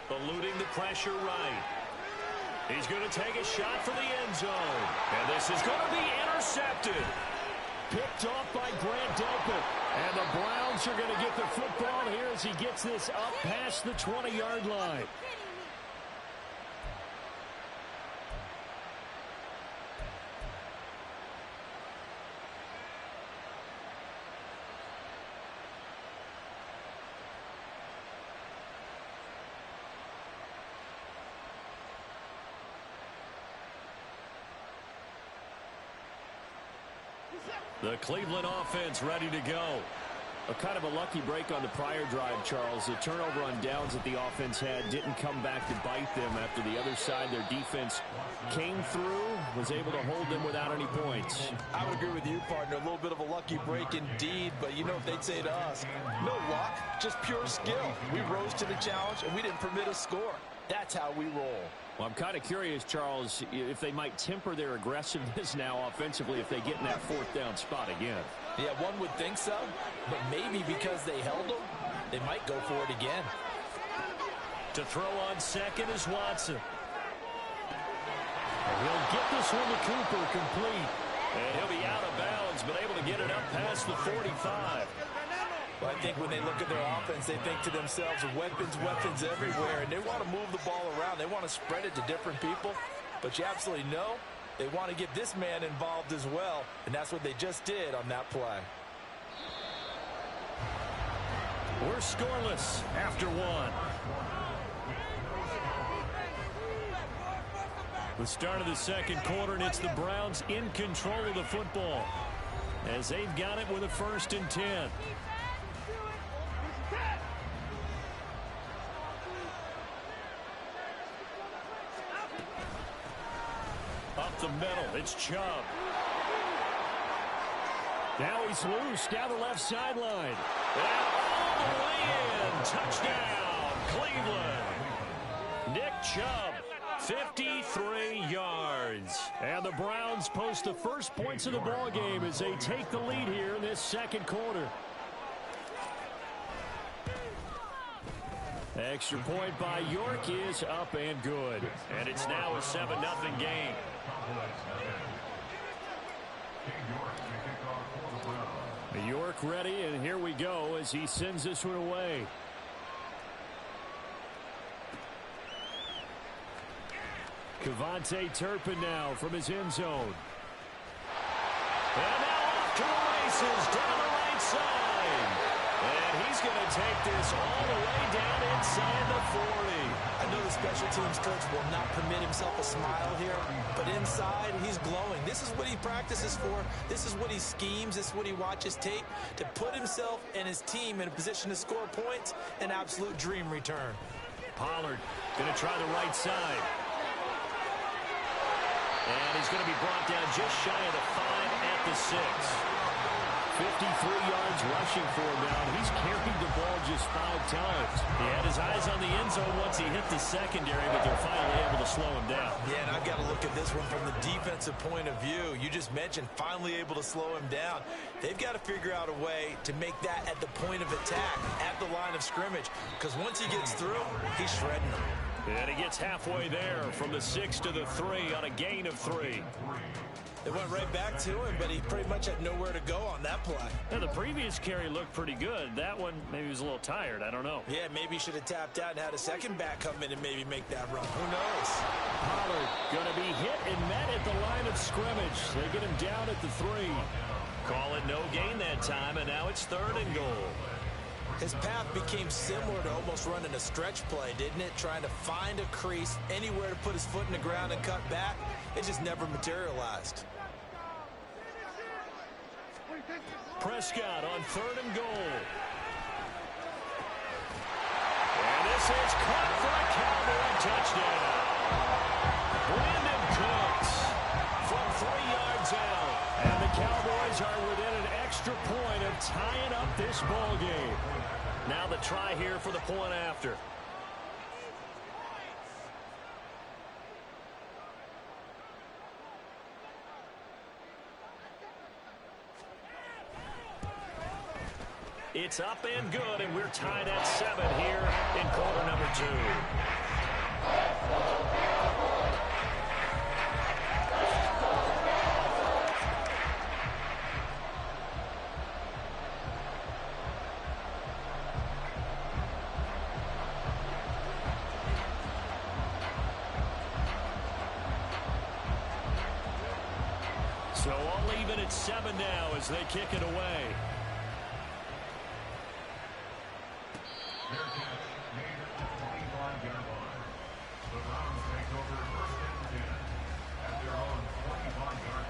Eluding the pressure right. He's going to take a shot for the end zone. And this is going to be intercepted. Picked off by Grant Delpit. And the Browns are going to get the football here as he gets this up past the 20-yard line. The Cleveland offense ready to go. A kind of a lucky break on the prior drive, Charles. The turnover on downs that the offense had didn't come back to bite them after the other side. Their defense came through, was able to hold them without any points. I would agree with you, partner. A little bit of a lucky break indeed, but you know what they'd say to us? No luck, just pure skill. We rose to the challenge, and we didn't permit a score. That's how we roll. Well, I'm kind of curious, Charles, if they might temper their aggressiveness now offensively if they get in that 4th down spot again. Yeah, one would think so, but maybe because they held them, they might go for it again. To throw on 2nd is Watson. And he'll get this one to Cooper complete. And he'll be out of bounds, but able to get it up past the 45. Well, I think when they look at their offense, they think to themselves, weapons everywhere, and they want to move the ball around. They want to spread it to different people, but you absolutely know they want to get this man involved as well, and that's what they just did on that play. We're scoreless after 1. The start of the 2nd quarter, and it's the Browns in control of the football as they've got it with a 1st and 10. Up the middle, it's Chubb. Now he's loose down the left sideline. And all the way in. Touchdown, Cleveland. Nick Chubb, 53 yards. And the Browns post the first points of the ball game as they take the lead here in this 2nd quarter. Extra point by York is up and good. And it's now a 7-0 game. York ready, and here we go as he sends this one away. Kevontae Turpin now from his end zone. And now off to the races down the right side. And he's going to take this all the way down inside the 40. I know the special teams coach will not permit himself a smile here, but inside he's glowing. This is what he practices for. This is what he schemes. This is what he watches tape to put himself and his team in a position to score points. An absolute dream return. Pollard going to try the right side. And he's going to be brought down just shy of the 5 at the 6. 53 yards rushing for him now. He's carried the ball just 5 times. He had his eyes on the end zone once he hit the secondary, but they're finally able to slow him down. Yeah, and I've got to look at this one from the defensive point of view. You just mentioned finally able to slow him down. They've got to figure out a way to make that at the point of attack, at the line of scrimmage, because once he gets through, he's shredding them. And he gets halfway there from the 6 to the 3 on a gain of 3. They went right back to him, but he pretty much had nowhere to go on that play. Yeah, the previous carry looked pretty good. That one, maybe he was a little tired. I don't know. Yeah, maybe he should have tapped out and had a second back come in and maybe make that run. Who knows? Pollard going to be hit and met at the line of scrimmage. They get him down at the 3. Call it no gain that time, and now it's 3rd and goal. His path became similar to almost running a stretch play, didn't it? Trying to find a crease, anywhere to put his foot in the ground and cut back. It just never materialized. Prescott on 3rd and goal. And this is caught for a Cowboy touchdown. Brandon Cooks from 3 yards out. And the Cowboys are within an extra point of tying up this ball game. Now the try here for the point after. It's up and good, and we're tied at 7 here in quarter number 2. So all even at 7 now as they kick it away. Their catch made at the 25-yard line. The Browns take over 1st and 10 at their own 25-yard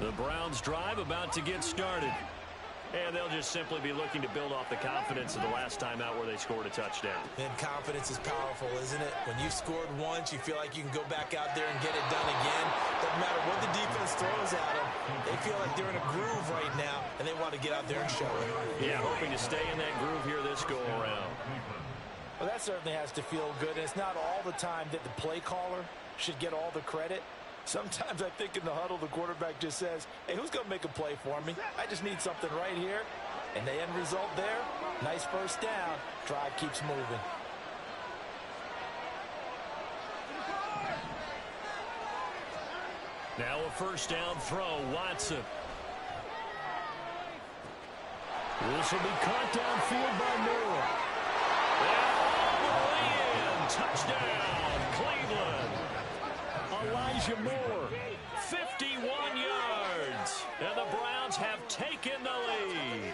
line. The Browns drive about to get started. And they'll just simply be looking to build off the confidence of the last time out where they scored a touchdown. And confidence is powerful, isn't it? When you scored once, you feel like you can go back out there and get it done again. Doesn't matter what the defense throws at them. They feel like they're in a groove right now, and they want to get out there and show it. Yeah, hoping to stay in that groove here this go-around. Well, that certainly has to feel good. And it's not all the time that the play caller should get all the credit. Sometimes I think in the huddle, the quarterback just says, hey, who's going to make a play for me? I just need something right here. And the end result there, nice first down. Drive keeps moving. Now a first down throw, Watson. This will be caught downfield by Moore. And all the way in. Touchdown, Cleveland. Elijah Moore, 51 yards. And the Browns have taken the lead.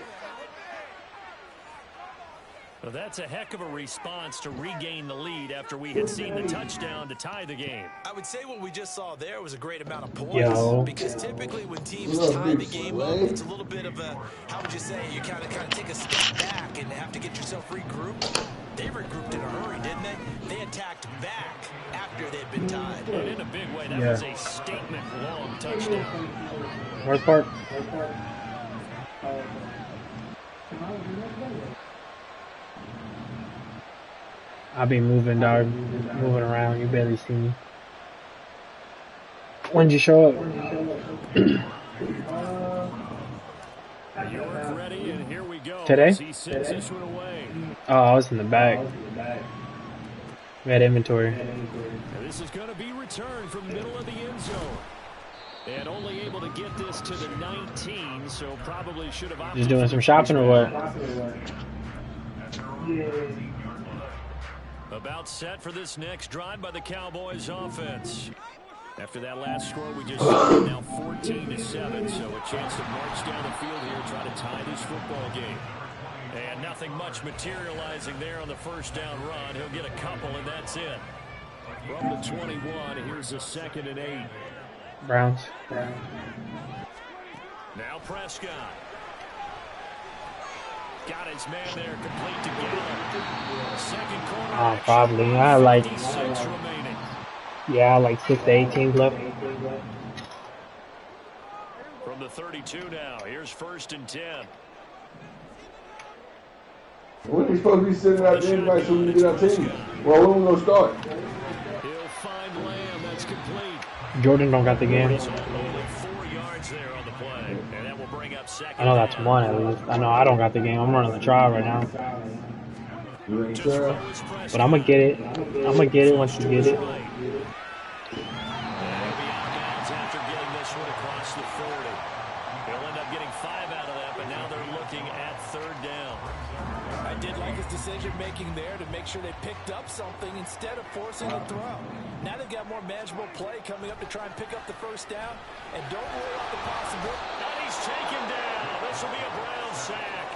Well, that's a heck of a response to regain the lead after we had seen the touchdown to tie the game. I would say what we just saw there was a great amount of points. Because typically when teams tie the game up, it's a little bit of a, how would you say, you kind of take a step back and have to get yourself regrouped. They regrouped in a hurry, didn't they? They attacked back after they'd been tied. And in a big way, that was a statement-long touchdown. Worst part. I'll be moving, dog. Moving around. You barely see me. When did you show up? York ready, and here we go. Today? He sends this one away. Oh, I was in the back. We had inventory. And this is going to be returned from the middle of the end zone. And only able to get this to the 19, so probably should have opted. Just doing some shopping or what? About set for this next drive by the Cowboys offense. After that last score we just saw, now 14-7, so a chance to march down the field here, try to tie this football game. And nothing much materializing there on the first down run. He'll get a couple, and that's it. From the 21, here's a 2nd and 8. Browns. Now Prescott. Got his man there, complete to Gallup. Second corner. Probably. I like. 56 remaining. Yeah, like 6 to 18 left. From the 32 now, here's 1st and 10. When are we supposed to be sitting out there anyway so we can get our team? Well, when we going to start? He'll find Lamb. That's complete. Jordan don't got the game. Only 4 yards there on the play. And that will bring up 2nd. I know that's one at least. I know I don't got the game. I'm running the trial right now. But I'm going to get it. I'm going to get it once you get it. After getting this one across the 40. They'll end up getting 5 out of that, but now they're looking at 3rd down. I did like his decision-making there to make sure they picked up something instead of forcing a throw. Now they've got more manageable play coming up to try and pick up the first down. And don't rule out the possibility. And he's taken down. This will be a Brown sack.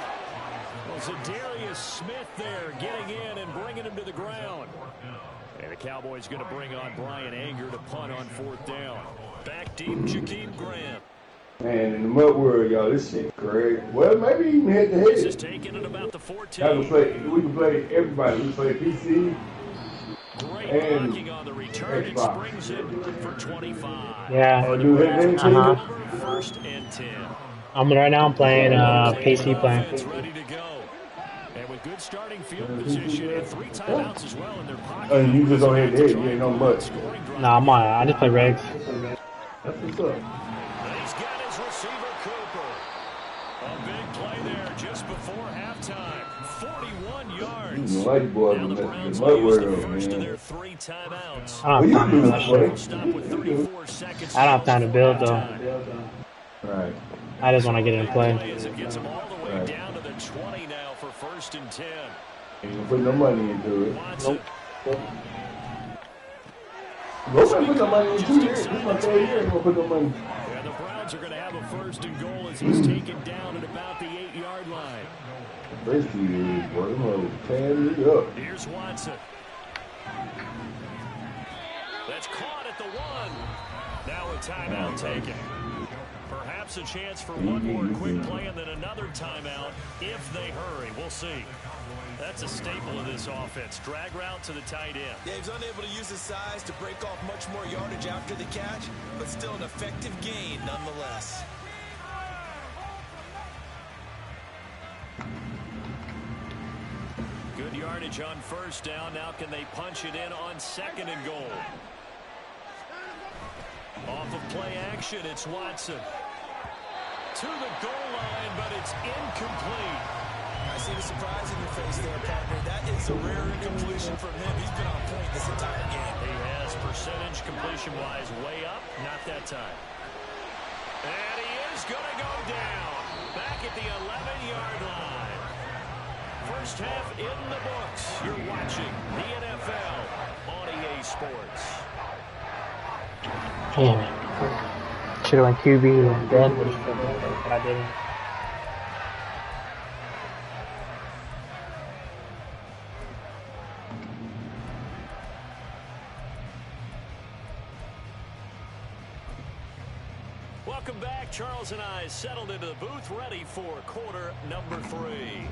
Well, Zadarius Smith there getting in and bringing him to the ground. And the Cowboys going to bring on Brian Anger to punt on 4th down. Back deep, Jakeem Graham. Man, in the mud world, y'all, this shit great. Well, maybe even head to head. This is taken at about the 14. We can play everybody. We play PC. Great and blocking on the return. It springs it for 25. Yeah. And the Browns Uh-huh. are 1st and 10. Right now I'm playing PC playing. Ready to go. And with good starting field position and 3 timeouts as well in their pocket. And you just don't head to head. You ain't no much. Nah, I just play regs. That's what's up. He's got his receiver, Cooper. A big play there just before halftime. 41 yards. White boy, Now the the Browns mud use the world, first of man. their 3 timeouts. I don't have time to do that shit. Stop with 34 seconds. I don't have time to build though. Right. I just want to get in play. As it gets him all the way down to the 20 now for 1st and 10. Ain't gonna put no money into it. Watson. Nobody put no money into it. This is my 3rd year. Ain't gonna put no money. Yeah, the Browns are going to have a 1st and goal as he's taken down at about the 8-yard line. First 2 years, boy, them hoes tearing me up. Here's Watson. That's caught at the 1. Now a timeout taken. Perhaps a chance for one more quick play and then another timeout if they hurry. We'll see. That's a staple of this offense. Drag route to the tight end. Yeah, he's unable to use his size to break off much more yardage after the catch, but still an effective gain nonetheless. Good yardage on 1st down. Now can they punch it in on 2nd and goal? Off of play action, it's Watson. To the goal line, but it's incomplete. I see the surprise in your face there, partner. That is a rare incompletion from him. He's been on point this entire game. He has percentage completion-wise way up. Not that time. And he is going to go down. Back at the 11-yard line. First half in the books. You're watching the NFL on EA Sports. Damn it. Should have went QB and then but I didn't. Welcome back. Charles and I settled into the booth ready for quarter number 3.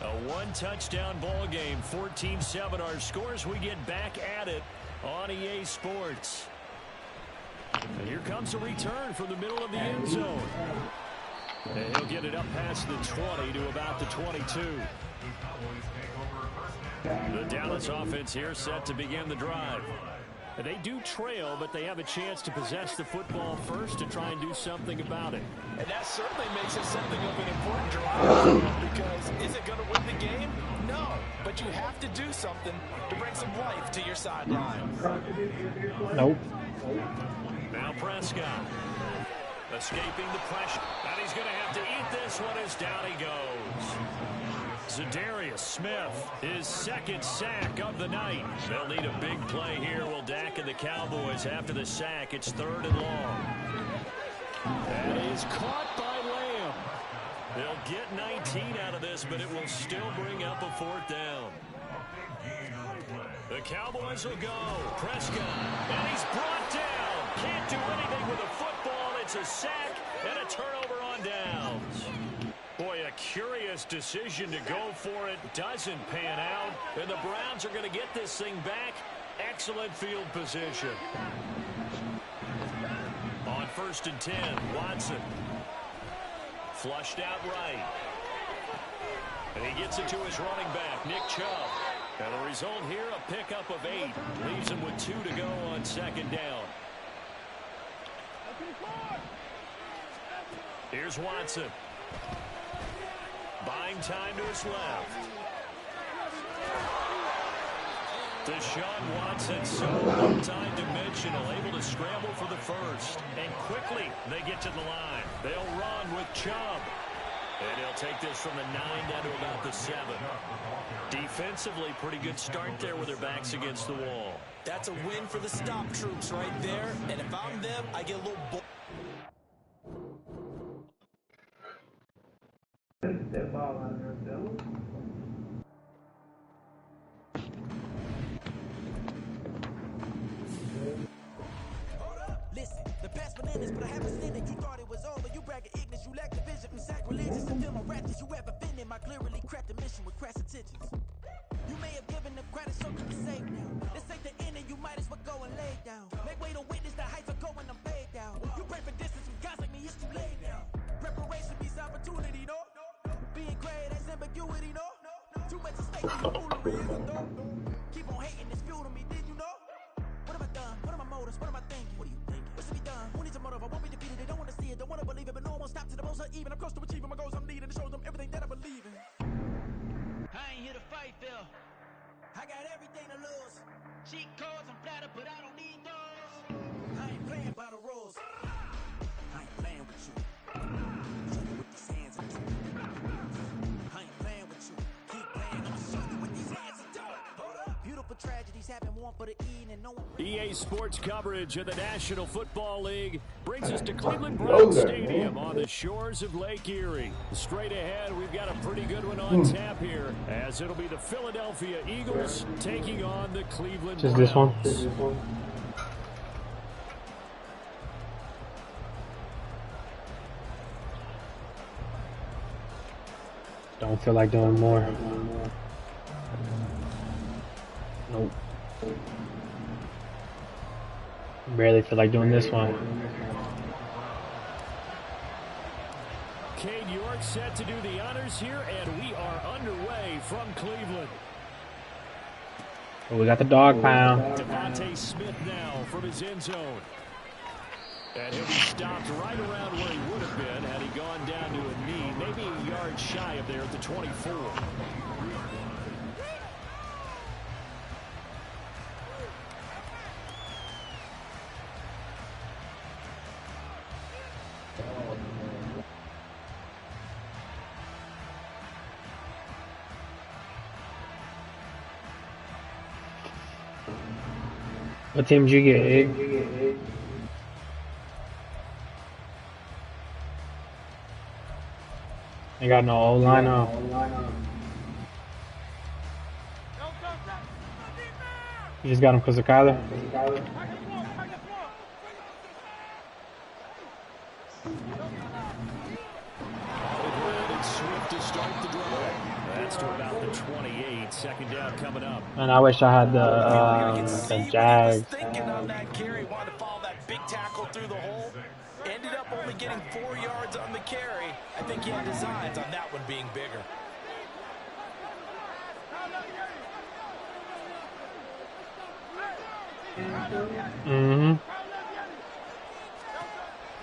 A 1-touchdown ball game, 14-7 our scores. We get back at it on EA Sports. And here comes a return from the middle of the end zone. And he'll get it up past the 20 to about the 22. The Dallas offense here set to begin the drive. They do trail, but they have a chance to possess the football first to try and do something about it. And that certainly makes it something of an important drive because is it going to win the game? No, but you have to do something to bring some life to your sideline. Nope. Now Prescott escaping the pressure. And he's going to have to eat this one as down he goes. Za'Darius Smith, his 2nd sack of the night. They'll need a big play here. Will Dak and the Cowboys after the sack. It's 3rd and long. That is caught by Lamb. They'll get 19 out of this, but it will still bring up a 4th down. The Cowboys will go. Prescott, and he's brought down. Can't do anything with a football. It's a sack and a turnover on downs. Boy, a curious decision to go for it. Doesn't pan out. And the Browns are going to get this thing back. Excellent field position. On 1st and 10, Watson. Flushed out right. And he gets it to his running back, Nick Chubb. And the result here, a pickup of 8. Leaves him with 2 to go on 2nd down. Here's Watson. Buying time to his left. Deshaun Watson, so multi-dimensional, able to scramble for the first. And quickly, they get to the line. They'll run with Chubb. And he'll take this from the 9 down to about the 7. Defensively, pretty good start there with their backs against the wall. That's a win for the stop troops right there. And if I'm them, I get a little that ball out of there, though. Listen, the past bananas, but I haven't seen it. You thought it was over. You bragging ignorance. You lack the vision from sacrilegious. Until my ratchets, you have offended my clearly crafted mission with crass intentions. You may have given them credit so you can save now. This ain't the end and you might as well go and lay down. Make way to witness the heights are going, I'm paid down. You pray for distance from guys like me, it's too late now. Preparation beats opportunity, no? Being great, that's ambiguity, no? Too much at stake, the foolery is a thought. Keep on hating, it's fuel to me, did you know? What have I done? What are my motives? What am I thinking? What are you thinking? What should be done? Who needs a motive? I won't be defeated. They don't want to see it, don't want to believe it, but no one won't stop to the most even. I'm close to achieving my goals. I'm needing to show them everything that I believe in. I ain't here to fight, Phil. I got everything to lose. Cheat codes, I'm flattered, but I don't need those. I ain't playing by the rules. I ain't playing with you. Show you with these hands I do. I ain't playing with you. Keep playing, I'ma show you with these hands I do. Hold up. Beautiful tragedies happen, one for the E and no one. EA Sports coverage of the National Football League brings us to Cleveland Browns Stadium on the shores of Lake Erie. Straight ahead, we've got a pretty good one on tap here, as it'll be the Philadelphia Eagles taking on the Cleveland Browns. Just this one. Don't feel like doing more. Nope. Barely feel like doing this one. Cade York set to do the honors here, and we are underway from Cleveland. Oh, we got the dog pound. Devontae Smith now from his end zone. And he'll be stopped right around where he would have been had he gone down to a knee, maybe a yard shy of there at the 24. What team did you get, Egg? Ain't got no O-line on. You just got him because of Kyler? Swift to start the drive. That's to about the 28. Second down coming up. And I wish I had the Jags. Thinking on that carry, wanted to follow that big tackle through the hole. Ended up only getting 4 yards on the carry. I think he had designs on that one being bigger. Mm-hmm.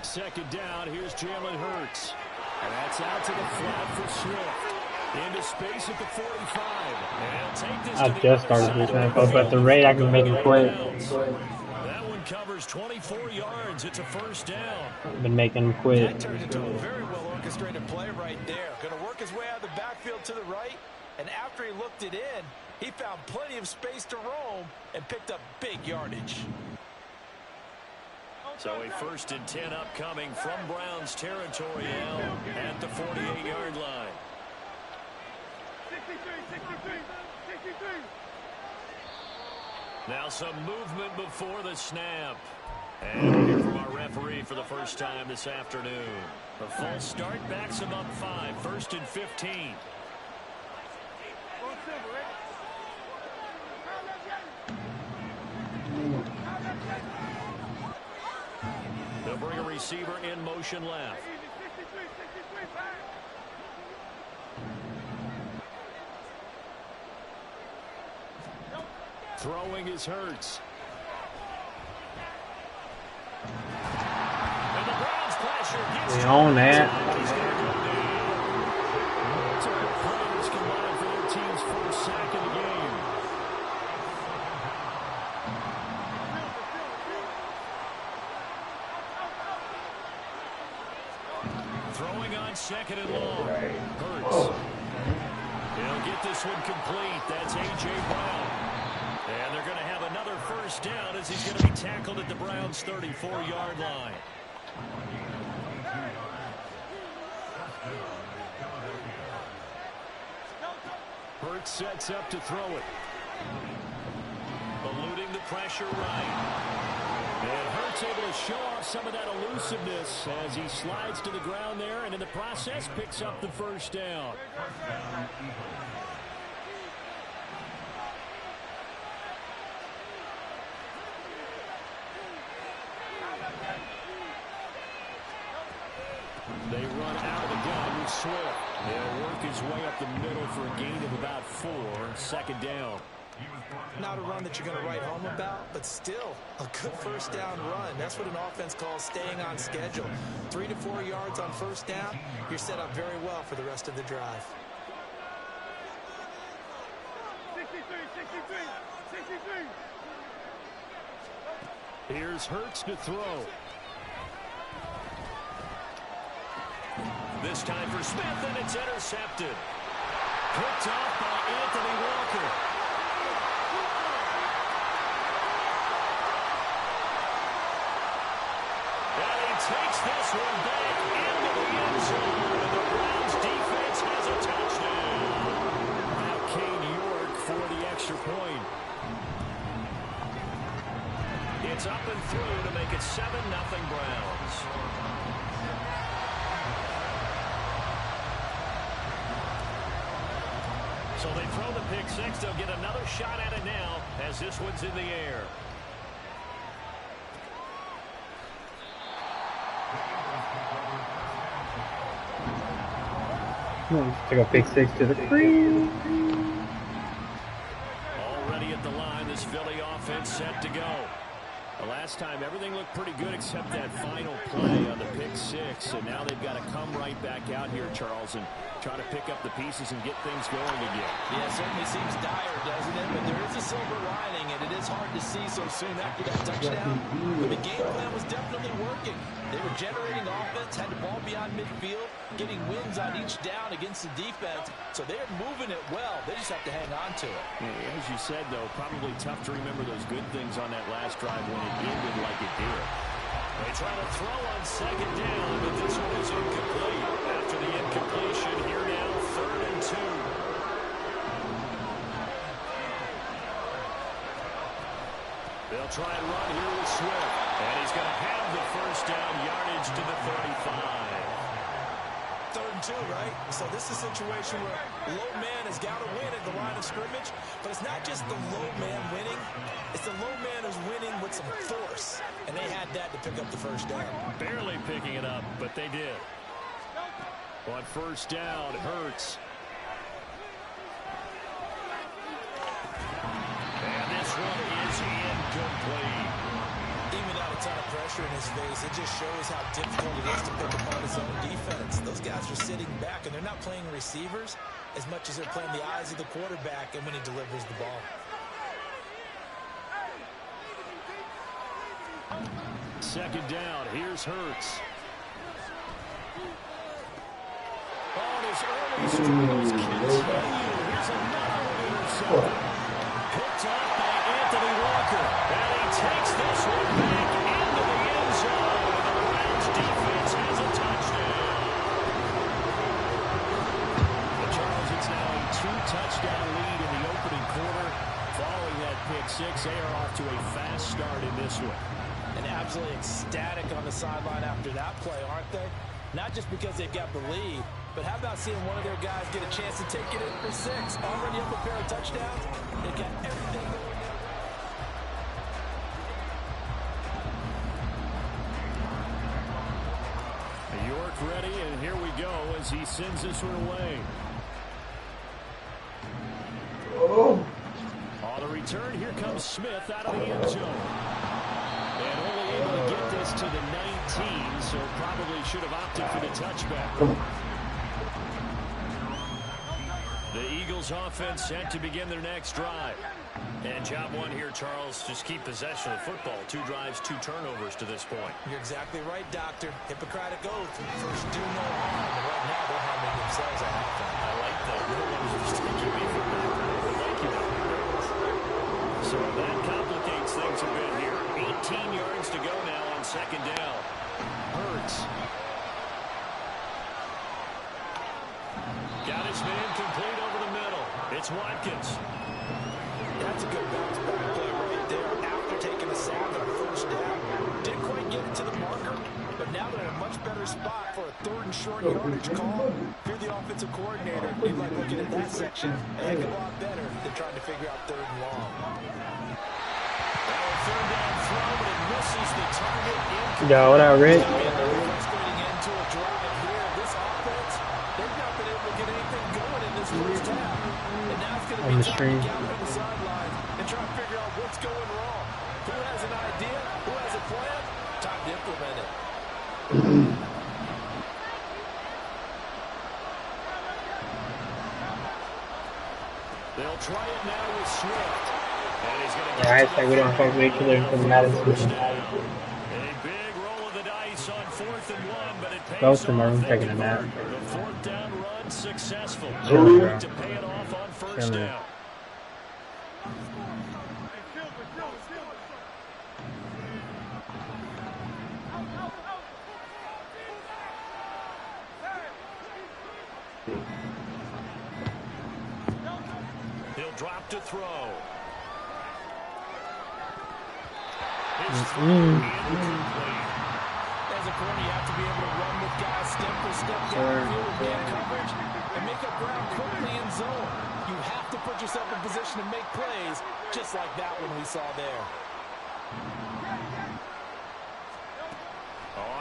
Second down, here's Jalen Hurts. And that's out to the flat for Swift. Into space at the 45. And take this I just started this info, but the rate I can make him quit. That one covers 24 yards. It's a first down. I've been making him quit. That turned into a very well orchestrated play right there. Going to work his way out of the backfield to the right. And after he looked it in, he found plenty of space to roam and picked up big yardage. So a 1st and 10 upcoming from Browns territory now at the 48-yard line. 63. Now some movement before the snap. And we'll hear from our referee for the first time this afternoon. A false start backs him up 5. 1st and 15. They'll bring a receiver in motion left. Throwing is Hurts. And the Browns pressure gets We own that. It's a good players combined for their team's first sack of the game. Throwing on 2nd and long. Hurts. He'll get this one complete. That's A.J. Brown. And they're going to have another first down as he's going to be tackled at the Browns' 34-yard line. Hurts sets up to throw it. Eluding the pressure right. And Hurts able to show off some of that elusiveness as he slides to the ground there, and in the process picks up the first down. They run out of the gun with Swift. They'll work his way up the middle for a gain of about 4. Second down. Not a run that you're going to write home about, but still a good first down run. That's what an offense calls staying on schedule. 3 to 4 yards on first down. You're set up very well for the rest of the drive. 63. Here's Hurts to throw. This time for Smith, and it's intercepted. Picked off by Anthony Walker. And he takes this one back into the end zone. And the Browns defense has a touchdown. Now Kane York for the extra point. It's up and through to make it 7-0 Browns. So they throw the pick six. They'll get another shot at it now as this one's in the air. Take a pick 6 to the free. Already at the line, this Philly offense set to go. The last time, everything looked pretty good except that final play on the pick 6. And now they've got to come right back out here, Charles, and try to pick up the pieces and get things going again. Yeah, it certainly seems dire, doesn't it? But there is a silver lining, and it is hard to see so soon after that touchdown. But the game plan was definitely working. They were generating offense, had the ball beyond midfield, getting wins on each down against the defense. So they're moving it well. They just have to hang on to it. Yeah, as you said, though, probably tough to remember those good things on that last drive when it ended like it did. They try to throw on second down, but this one is incomplete. After the incompletion, here now, 3rd and 2. They'll try and run here with Swift. And he's going to have the first down, yardage to the 35. 3rd and 2, right? So this is a situation where low man has got to win at the line of scrimmage, but it's not just the low man winning. It's the low man who's winning with some force, and they had that to pick up the first down. Barely picking it up, but they did. On first down, Hurts. And this one is incomplete. Even without a ton of pressure in his face, it just shows how difficult it is to pick apart his own defense. Those guys are sitting back, and they're not playing receivers as much as they're playing the eyes of the quarterback and when he delivers the ball. Second down, here's Hurts. On his early struggles continue. Here's another one intercepted. Picked off by Anthony Walker. And he takes this one back into the end zone. And the Browns defense has a touchdown. But Charles, it's now a 2-touchdown lead in the opening quarter. Following that pick 6, they are off to a fast start in this one. And absolutely ecstatic on the sideline after that play, aren't they? Not just because they've got the lead, but how about seeing one of their guys get a chance to take it in for 6? Already up a pair of touchdowns. They've got everything going their way. York ready, and here we go as he sends this one away. Oh. On the return, here comes Smith out of the end zone. And only able to get this to the 19, so probably should have opted for the touchback. The Eagles offense set to begin their next drive. And job one here, Charles, just keep possession of the football. 2 drives, 2 turnovers to this point. You're exactly right, Doctor. Hippocratic oath. First, do no harm. And right now, they're harming themselves on offense. I like that. You're the one who's just taking me for that. Thank you. So that complicates things a bit here. 18 yards to go now on second down. Hurts. Got his man complete over the middle. It's Watkins. That's a good bounce back play right there. After taking a sack on first down, didn't quite get it to the marker, but now they're in a much better spot for a 3rd and short yardage call. If you're the offensive coordinator, you like looking at that section a heck of a lot better than trying to figure out 3rd and long. Third down throw, but it misses the target. Yo, what up, Rich? Frustrating end to a drive here. This offense, they've not been able to get anything going in this first half. And now it's going to be time to gallop on the sidelines and try to figure out what's going wrong. Who has an idea? Who has a plan? Time to implement it. They'll try it now with Swift. And he's going to Alright, so we don't fuck with each other until the Madden season. a big roll of the dice on 4th and 1, but it pays Both of them off. are taking a nap. The 4th down run successful. Chilling, bro. To pay it off on first Chilling. down. He'll drop to throw. His throw incomplete. As a corner, you have to be able to run with guys step for step downfield with man coverage and make up ground quickly in zone. You have to put yourself in position to make plays, just like that one we saw there.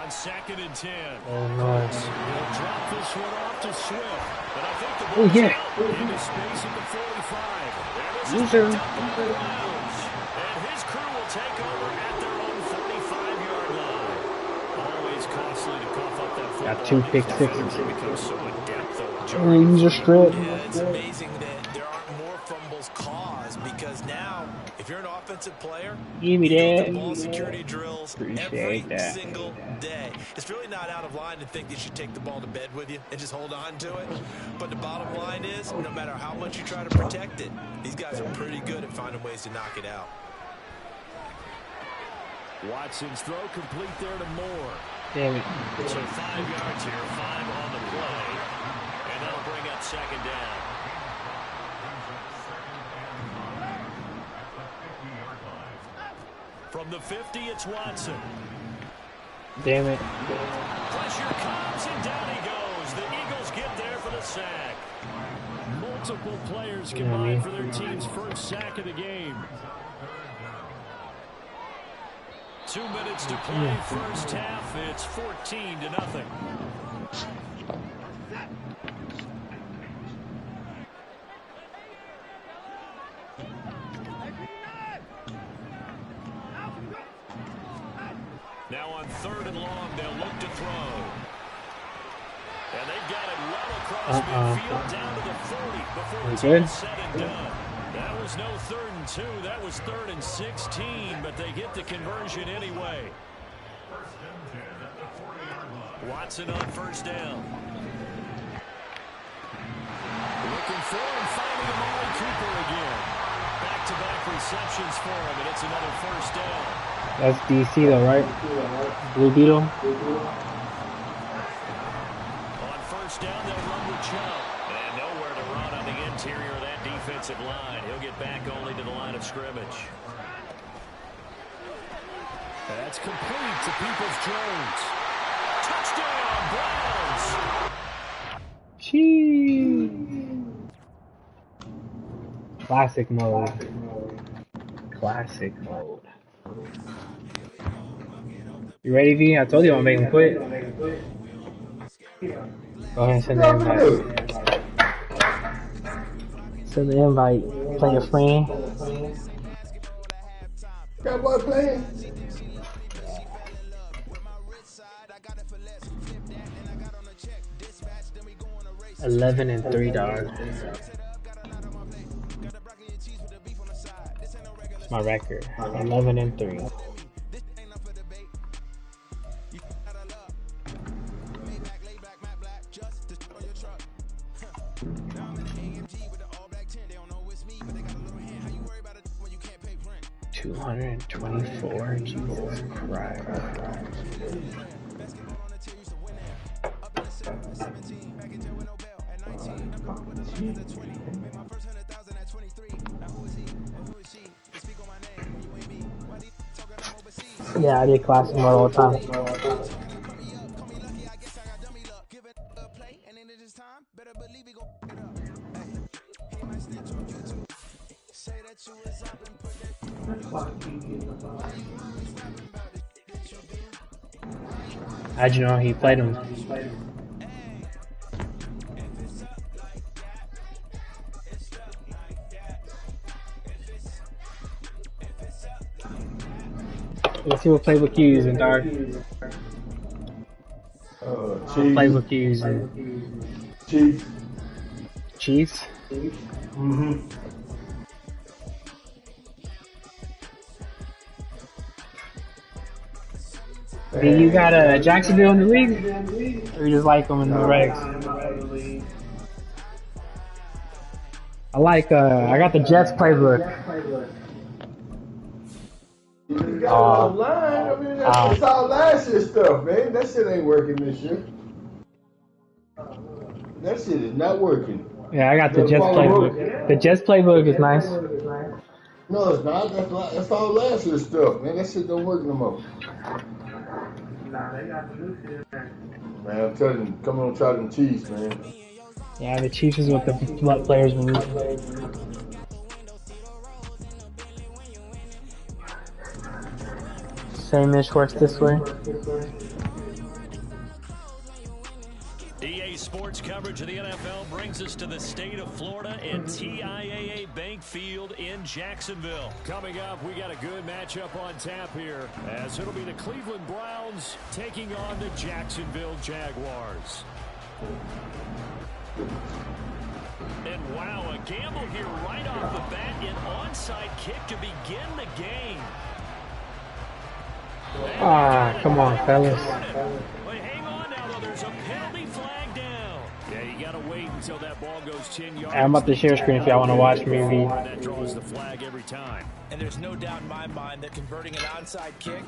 On 2nd and 10. Oh, nice. He'll drop this one off to Swift. But I think the Oh, ball's yeah. out into space at the 45. And this is Loser. picked up by Browns. And his crew will take over at their own 45-yard line. Always costly to cough up that football. Got 2 pick sixes. They become so adept, though. User strip. Yeah, it's amazing that there aren't more fumbles caused because now, if you're an offensive player, Give me you go that. through ball security drills every Appreciate that. single day. It's really not out of line to think that you should take the ball to bed with you and just hold on to it. But the bottom line is, no matter how much you try to protect it, these guys are pretty good at finding ways to knock it out. Watson's throw complete there to Moore. Damn it. So 5 yards here, 5 on the play. And that'll bring up 2nd down. From the 50, it's Watson. Damn it. Pressure comes, and down he goes. The Eagles get there for the sack. Multiple players combined for their team's first sack of the game. 2 minutes to play, first half. It's 14-0. Now on 3rd and long, they'll look to throw. And they've got it well across midfield down to the 40 before it's all said and done. That was no 3rd and 2. That was 3rd and 16, but they get the conversion anyway. Watson on first down. Looking for him, finding Amari Cooper again. Back-to-back receptions for him, and it's another first down. That's DC though, right? Blue Beetle. On first down, they'll run with Chubb. And nowhere to run on the interior of that defensive line. He'll get back only to the line of scrimmage. That's complete to Peoples-Jones. Touchdown, Browns! Jeez. Classic mode. Classic mode. You ready, V? I told you I'll make him quit. Go ahead and send the invite. Send the invite. Play your friend. Got boy playing. $11-3, dog. It's my record. 11-3. $224. Jesus Christ. Yeah, I did classic mode all the time. How'd you know he played him? Let's see what playbook you using, Dark. What playbook you using? Chiefs. Chiefs? Mm-hmm. You got Jacksonville in the league? Or you just like them in the regs? I like, I got the Jets playbook. You just got it online. I mean, that's all last year's stuff, man. That shit ain't working this year. That shit is not working. Yeah, I got the Jets playbook. The Jets playbook is nice. No, it's not. That's all last year's stuff, man. That shit don't work no more. Nah, they got the new shit. Man, I'm telling you, come on, try them Chiefs, man. Yeah, the Chiefs is what the players move. Same-ish works this way. EA Sports coverage of the NFL brings us to the state of Florida and TIAA Bank Field in Jacksonville. Coming up, we got a good matchup on tap here, as it'll be the Cleveland Browns taking on the Jacksonville Jaguars. And wow, a gamble here right off the bat, an onside kick to begin the game. Ah, come on, fellas. But hang on now, though. There's a penalty flag down. Yeah, you got to wait until that ball goes 10 yards. I'm about to share screen if y'all want to watch me. That draws the flag every time. And there's no doubt in my mind that converting an onside kick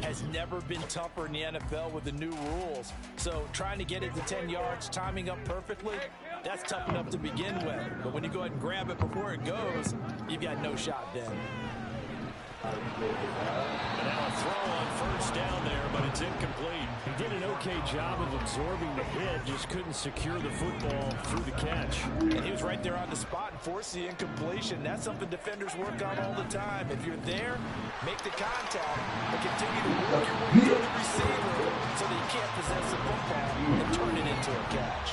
has never been tougher in the NFL with the new rules. So trying to get it to 10 yards, timing up perfectly, that's tough enough to begin with. But when you go ahead and grab it before it goes, you've got no shot then. And now a throw on first down there, but it's incomplete. He did an okay job of absorbing the hit, just couldn't secure the football through the catch. And he was right there on the spot and forced the incompletion. That's something defenders work on all the time. If you're there, make the contact, but continue to work your way through the receiver so that you can't possess the football and turn it into a catch.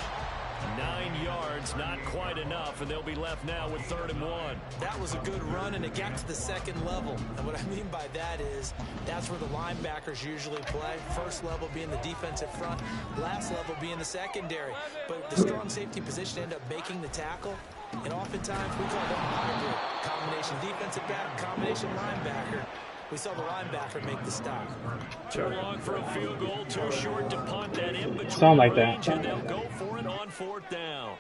9 yards, not quite enough, and they'll be left now with 3rd and 1. That was a good run, and it got to the second level. And what I mean by that is that's where the linebackers usually play. First level being the defensive front, last level being the secondary. But the strong safety position ended up making the tackle, and oftentimes we call them hybrid. Combination defensive back, combination linebacker. We saw the linebacker make the stop. Too long for a field goal, too short to punt that in between. Sound like that. And they'll go for it on 4th down.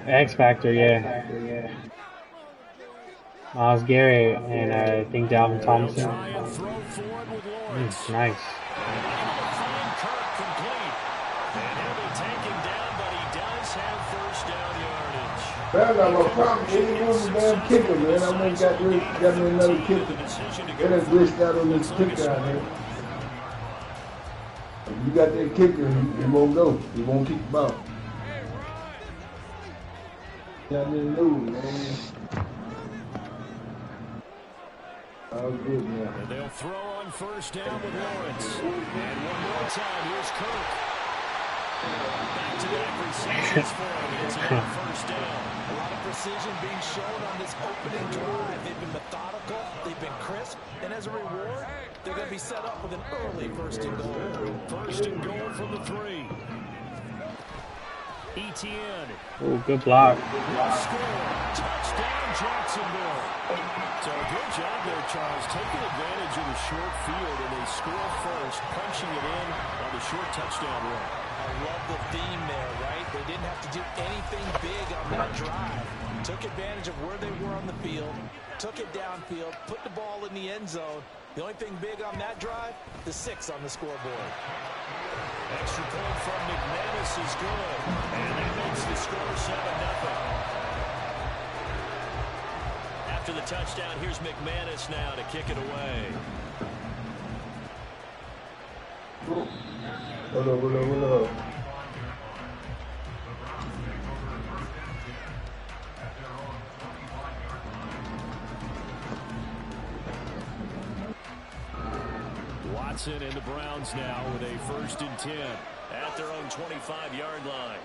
X Factor, yeah. Miles Garrett and I think Dalvin Thompson. Nice. Man, I got no problem. Any one of the damn kicker, man. I went and got me another kicker. They done glitched out on this kicker out there. If you got that kicker, he won't go. He won't kick the ball. Got me new, man. All good, man. And they'll throw on first down with Lawrence. And one more time, here's Kirk. Back-to-back receptions for him. It's another first down. A lot of precision being shown on this opening drive. They've been methodical, they've been crisp, and as a reward, they're going to be set up with an early 1st and goal. 1st and goal from the 3. Etienne. Oh, good block. Touchdown, Jacksonville. So a good job there, Charles, taking advantage of the short field, and they score first, punching it in on the short touchdown run. I love the theme there, right? They didn't have to do anything big on that drive. Took advantage of where they were on the field, took it downfield, put the ball in the end zone. The only thing big on that drive, the 6 on the scoreboard. Extra point from McManus is good. And that makes the score 7-0. After the touchdown, here's McManus now to kick it away. What up, what up, what up? Watson and the Browns now with a 1st and 10 at their own 25-yard line.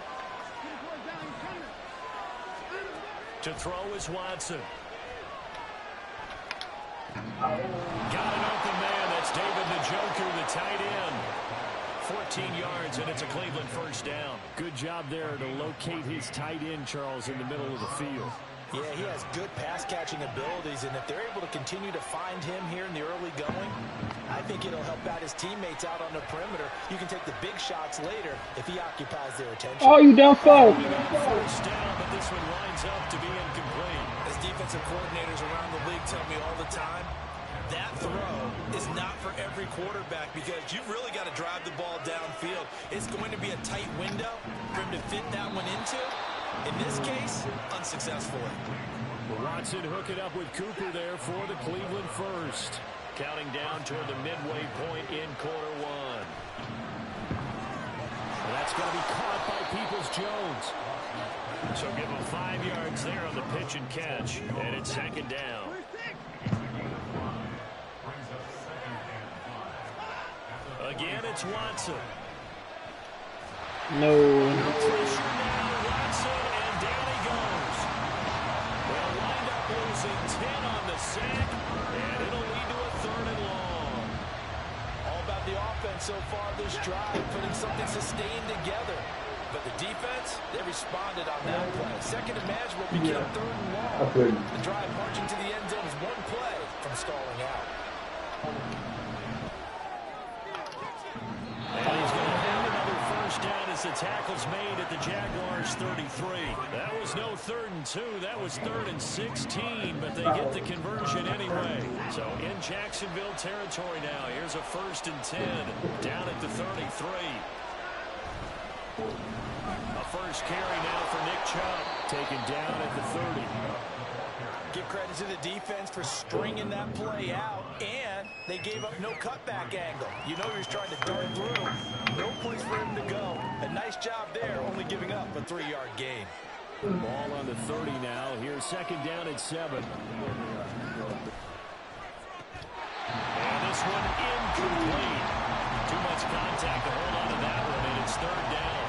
To throw is Watson. Got an open man. That's David Njoku, the tight end. 14 yards, and it's a Cleveland 1st down. Good job there to locate his tight end, Charles, in the middle of the field. Yeah, he has good pass-catching abilities, and if they're able to continue to find him here in the early going, I think it'll help out his teammates out on the perimeter. You can take the big shots later if he occupies their attention. Oh, you down 4. 1st down, but this one winds up to be incomplete. As defensive coordinators around the league tell me all the time, that throw is not for every quarterback because you've really got to drive the ball downfield. It's going to be a tight window for him to fit that one into. In this case, unsuccessfully. Watson hook it up with Cooper there for the Cleveland 1st. Counting down toward the midway point in quarter 1. That's going to be caught by Peoples-Jones. So give him 5 yards there on the pitch and catch, and it's 2nd down. Again, it's Watson. No. Pressure now, Watson, and down he goes. They'll wind up losing 10 on the sack, and it'll lead to a 3rd and long. All about the offense so far this drive, putting something sustained together. But the defense, they responded on that play. 2nd and manageable became 3rd and long. The drive marching to the end zone is 1 play from stalling out. And he's going to have another 1st down as the tackle's made at the Jaguars' 33. That was no 3rd and 2. That was 3rd and 16, but they get the conversion anyway. So in Jacksonville territory now. Here's a 1st and 10 down at the 33. A 1st carry now for Nick Chubb. Taken down at the 30. Give credit to the defense for stringing that play out, and they gave up no cutback angle. You know he was trying to dart through. No place for him to go. A nice job there, only giving up a 3-yard gain. Ball on the 30 now. Here's 2nd down and 7. And this one incomplete. Too much contact to hold on to that one, and it's 3rd down.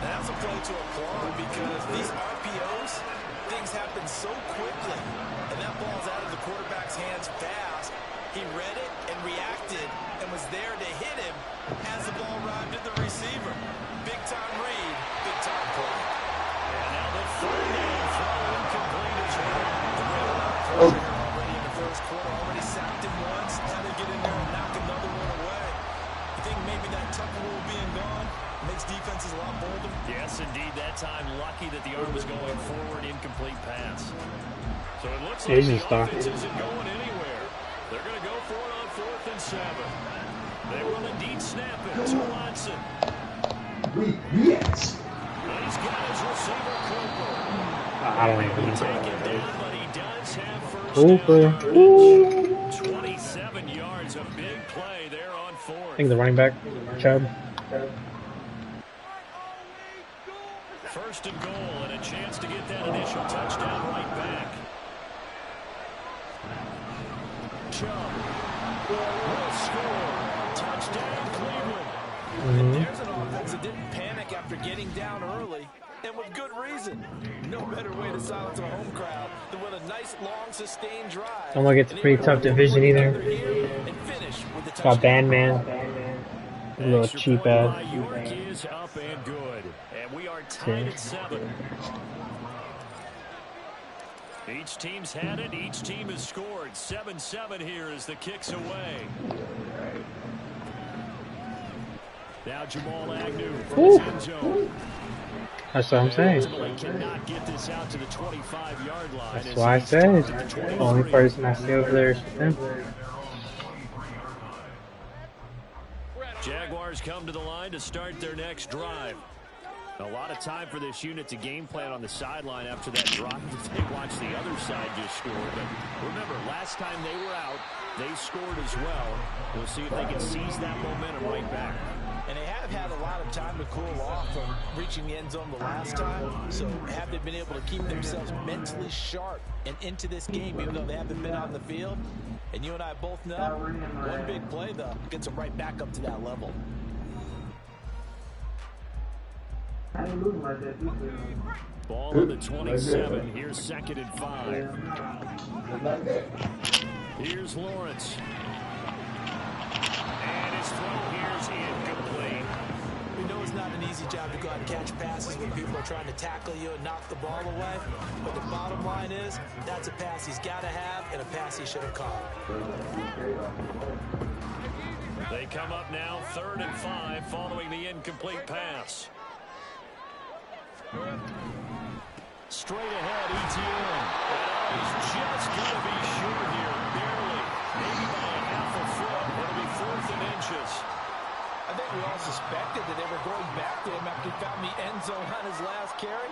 That's a play to applaud because these RPOs, things happen so quickly, and that ball's out of the quarterback's hands fast. He read it and reacted and was there to hit him as the ball arrived at the receiver. Big-time read, big-time play. And now the 3rd down throw incomplete as well. Already in the 1st quarter, already sacked him once, had to get in there and knock another one away. You think maybe that Tucker rule being gone makes defenses a lot bolder? Yes, indeed. That time, lucky that the arm was going forward, incomplete pass. So it looks like the offense isn't going anywhere. They're going to go for it on 4th and 7. They will indeed snap it to Watson. Yes. He's got his receiver, Cooper. I don't even know. Taken down, but he does have 1st down. 27 yards, a big play there on 4th. I think the running back, Chubb. 1st and goal, and a chance to get that initial touchdown right back. Chubb will score. Touchdown, Cleveland. And there's an offense that didn't panic after getting down early, and with good reason. No better way to silence a home crowd than with a nice, long, sustained drive. Don't look, it's a pretty tough division either. Got Bandman. A little cheap ad. York is up and good, and we are tied at 7. Each team's had it. Each team has scored. 7-7 here as the kick's away. Now Jamal Agnew from his end zone. That's what I'm saying. Cannot get this out to the 25-yard line. That's why I said the only person I see over there is him. Jaguars come to the line to start their next drive. A lot of time for this unit to game plan on the sideline after that drive that they watched the other side just score. But remember, last time they were out, they scored as well. We'll see if they can seize that momentum right back. And they have had a lot of time to cool off from reaching the end zone the last time. So have they been able to keep themselves mentally sharp and into this game, even though they haven't been on the field? And you and I both know one big play, though, gets them right back up to that level. Ball on the 27. Here's 2nd and 5. Here's Lawrence. And his throw here's incomplete. We know it's not an easy job to go out and catch passes when people are trying to tackle you and knock the ball away. But the bottom line is, that's a pass he's got to have and a pass he should have caught. They come up now 3rd and 5 following the incomplete pass. Straight ahead, Etienne. And he's just going to be short here, barely. Maybe by a half a foot. It'll be 4th and inches. I think we all suspected that they were going back to him after he found the end zone on his last carry.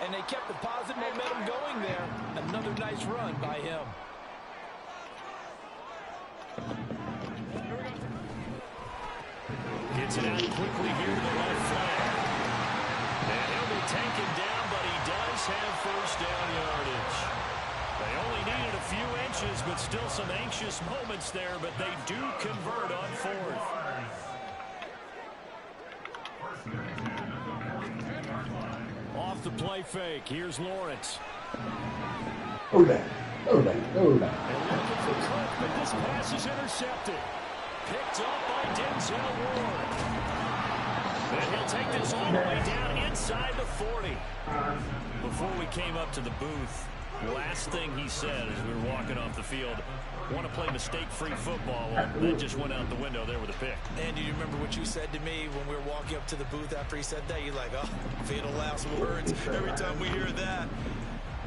And they kept the positive momentum going there. Another nice run by him. Gets it out quickly here to the left flank. And he'll be taken down, but he does have 1st down yardage. They only needed a few inches, but still some anxious moments there, but they do convert on 4th. Off the play fake, here's Lawrence. Hold that. And looking for Cook, but this pass is intercepted. Picked up by Denzel Ward. And he'll take this all the way down inside the 40. Before we came up to the booth, last thing he said as we were walking off the field, want to play mistake-free football. Well, that just went out the window there with a pick. And do you remember what you said to me when we were walking up to the booth after he said that? You're like, oh, fatal last words. Every time we hear that,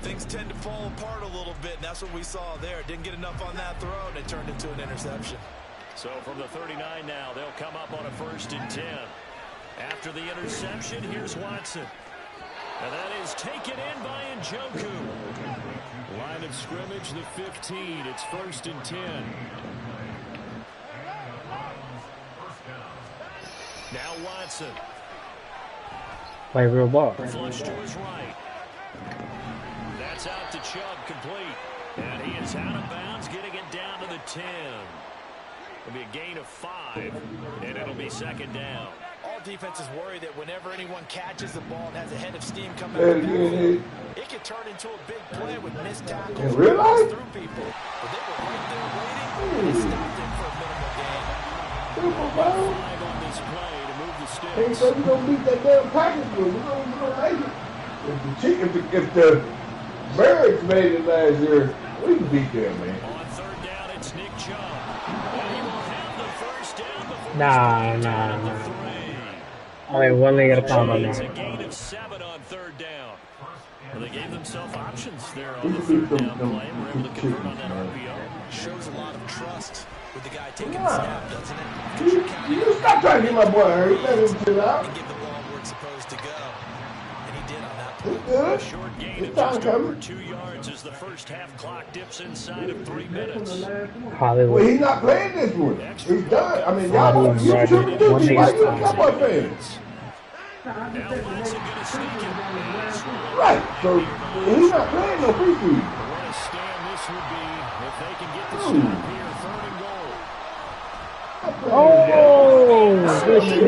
things tend to fall apart a little bit, and that's what we saw there. Didn't get enough on that throw, and it turned into an interception. So from the 39 now, they'll come up on a 1st and 10. After the interception, here's Watson. And that is taken in by Njoku. Line of scrimmage, the 15. It's 1st and 10. Now Watson. Play real ball. Flush to his right. That's out to Chubb, complete. And he is out of bounds, getting it down to the 10. It'll be a gain of 5, and it'll be 2nd down. All defenses worry that whenever anyone catches the ball and has a head of steam come out of the backfield, it can turn into a big play with missed tackles and through people. But they were right there waiting, and it stopped him for a minimal gain. 5 on this play to move the sticks. Hey, so we don't beat that damn package, but we don't make it. If the Birds made it last year, we can beat them, man. On 3rd down, it's Nick Chubb. And he will have the 1st down before Nah. I mean, one they got a pound on it's there. a gain of 7 on 3rd down. Well, they gave themselves options there on the 3rd down play. We're able to convert on that RPO. Shows a lot of trust with the guy taking the snap, doesn't it? You stop trying to get my boy hurt. Let him chill out. And get the ball where it's supposed to go. And he did on that It's play. good. A short gain of It's time just over coming. 2 yards as the first half clock dips inside of 3 minutes. Well, Hollywood. he's not playing this one. He's done. I mean, Not y'all even you ready. should do One this. thing Why at a you a time. Cowboy fan? Now Watson going to sneak it. Right. So he's not playing no preseason. What a stand this would be if they can get the stop here. 3rd and goal. Oh, good shit.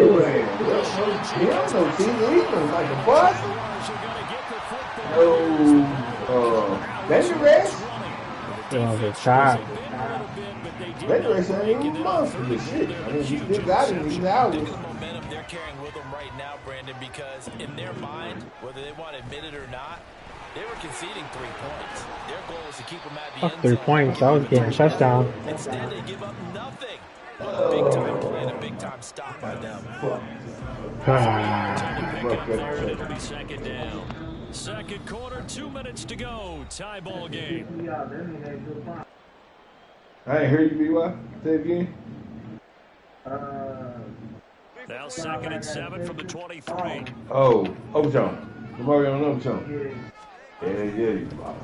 He don't know team either. Like a bus. No. That's your rest. Yeah, the shot. That rest ain't even monster this shit. I mean, he still got it. He's out. Look at the momentum they're carrying with them right now, Brandon, because in their mind, whether they want to admit it or not, they were conceding 3 points. Their goal is to keep them at the Fuck end 3 zone. points. I was getting a touchdown. Instead, they give up nothing. A big-time play and a big-time stop by them. Ah. Pick up there, and it'll be 2nd down. 2nd quarter, 2 minutes to go. Tie ball game. I ain't heard you, B.Y. Say it again. Now 2nd and 7 from the 23. Oh, Overtime. Mario on Overtime. Yeah.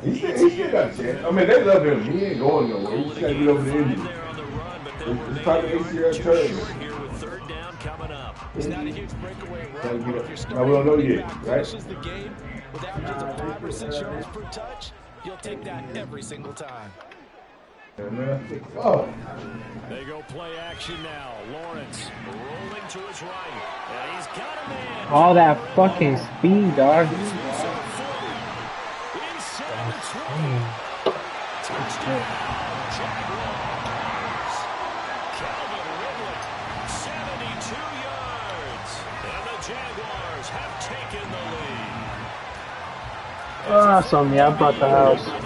He still got a chance. I mean, they love him. He ain't going nowhere. He just got to get over the injury. There on the run, but they'll It's probably remain ACL too turn. short here with 3rd down coming up. It's not a huge breakaway run. If you're Now starting we don't know running yet, back right? finishes the game with averages of 5 or 6 yards per touch, you'll take that every single time. Oh. They go play action now. Lawrence rolling to his right. And he's got a man. All that fucking speed, dog. Inside the 20. Touchdown, Jaguars. Calvin Ridley, 72 yards. And the Jaguars have taken the lead. Awesome, yeah, I brought the house. From a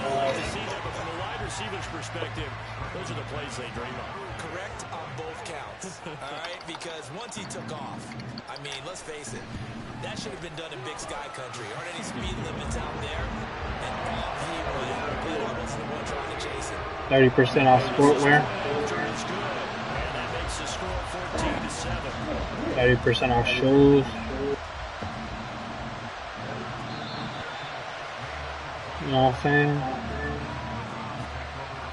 wide receiver's perspective, those are the plays they dream of. Correct on both counts. All right, because once he took off, I mean, let's face it, that should have been done in Big Sky country. Aren't any speed limits out there? And off he went. But I wasn't the one trying to chase it. 30% off sportwear. That's good. And that makes the score 14-7. 30% off shoes. You know what I'm saying?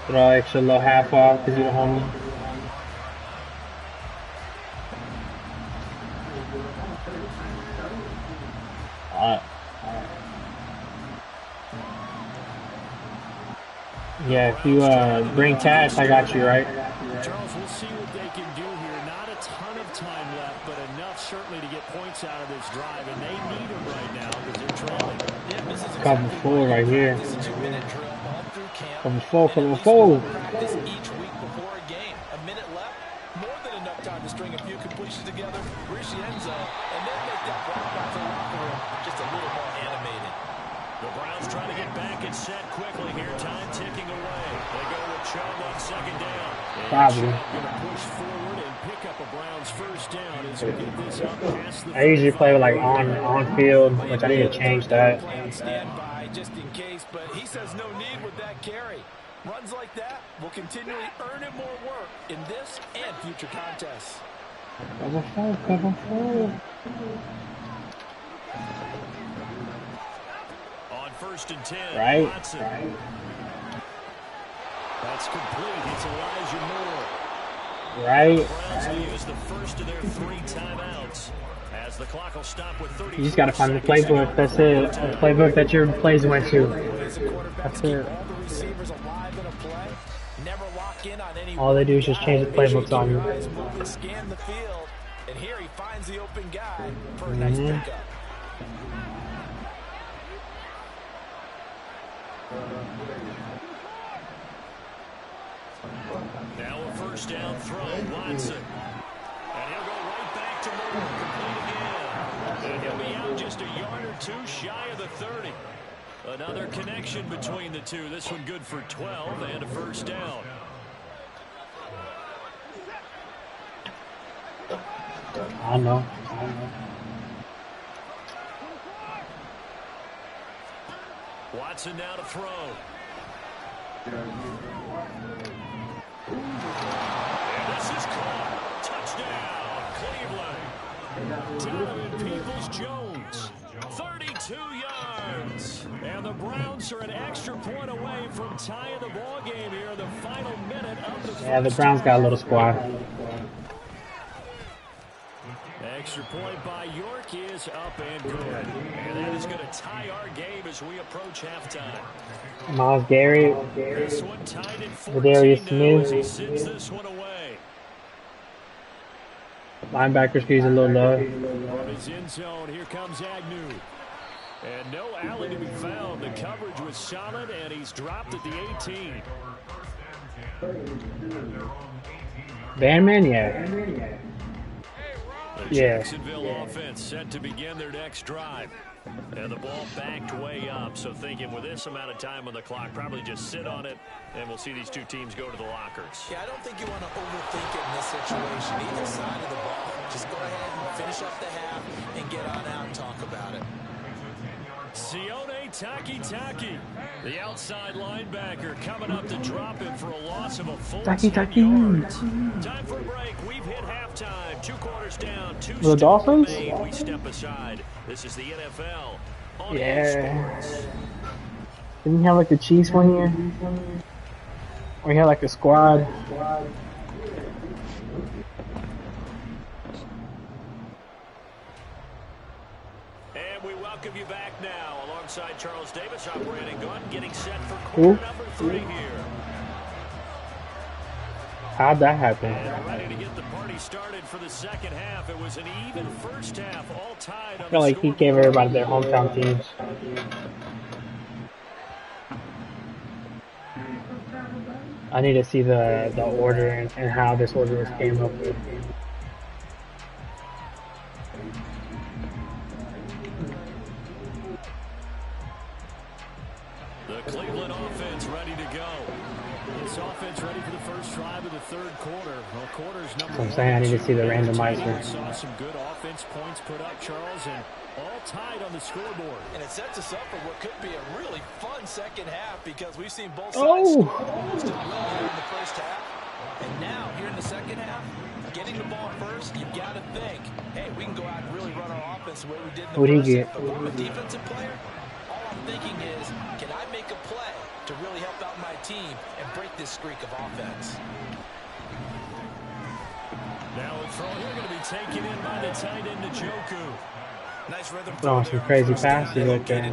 Throw extra little half off because you're the homie. Yeah, if you bring cash, I got you, right? Charles, we'll see what they can do here. Not a ton of time left, but enough certainly to get points out of this drive, and they need them right now because they're trailing. Cover full right here. This is your minute drill all through camp. Cover full, cover full. Practice each week before a game. A minute left, more than enough time to string a few completions together, reach the end zone, and then make that walk back to the locker room just a little more animated. The Browns trying to get back and set quickly here. Time ticking away. They go with Chubb on second down. Probably. Going to push forward and pick up a Browns first down as we get this up past the I usually play with like on field, which I need to change that. Stand by just in case, but he says no need with that carry. Runs like that will continually earn him more work in this and future contests. Cover full, cover full. On 1st and 10. Right. Watson. That's complete. It's Elijah Moore. Right. The Browns will use the first of their 3 timeouts as the clock will stop with 30. You just gotta find the playbook. That's it. The playbook that your plays went to. That's it. All the receivers alive in a play. Never lock in on any. All they do is just change the playbooks on you. Scan the field, and here he finds the open guy for a nice pickup. Now a first down throw. Watson. And he'll go right back to Moore. Complete again. And he'll be out just a yard or 2 shy of the 30. Another connection between the two. This one good for 12 and a first down. I don't know. Watson now to throw. And this is caught. Touchdown, Cleveland. Donovan Peoples-Jones, 32 yards. And the Browns are an extra point away from tying the ball game here in the final minute of the first. Yeah, the Browns got a little squad. Extra point by York is up and good. And that is going to tie our game as we approach halftime. Miles Garrett, This one tied at 14 Darius now as Smith. he sends this one away. Linebackers fees a little low. From his end zone, here comes Agnew. And no alley to be found. The coverage was solid, and he's dropped at the 18. Bandman, yeah. The Yeah. Jacksonville offense set to begin their next drive. And the ball backed way up. So thinking with this amount of time on the clock, probably just sit on it, and we'll see these two teams go to the lockers. Yeah, I don't think you want to overthink it in this situation. Either side of the ball. Just go ahead and finish up the half and get on out and talk about it. Sione Takitaki, the outside linebacker, coming up to drop him for a loss of a full 10 yards. Time for a break. We've hit halftime. 2 quarters down. 2 The Dolphins? remain. We step aside. This is the NFL on Yeah. Sports. Didn't you have like the Chiefs one year? Or you had like a squad? And we welcome you back now alongside Charles Davis, operating gun, getting set for quarter number 3 here. How'd that happen? And ready to get the party started for the second half. It was an even first half, all tied on I feel like he gave everybody their hometown teams. I need to see the order and how this order was came up with. The Cleveland offense ready to go. This offense ready for the first drive of the third quarter. Well, quarters number I'm saying I need to see the randomizer. Saw some good offense points put up, Charles, and all tied on the scoreboard. And it sets us up for what could be a really fun second half because we've seen both sides Oh! almost at will here in the first half. And now, here in the second half, getting the ball first, you've got to think, hey, we can go out and really run our offense the way we did in the What'd he first half. get? But when I'm a defensive player, all I'm thinking is, can I make a play to really help out my team and break this streak of offense? Now a throw here going to be taken in by the tight end, Njoku. Nice rhythm Throwing some crazy passes right there.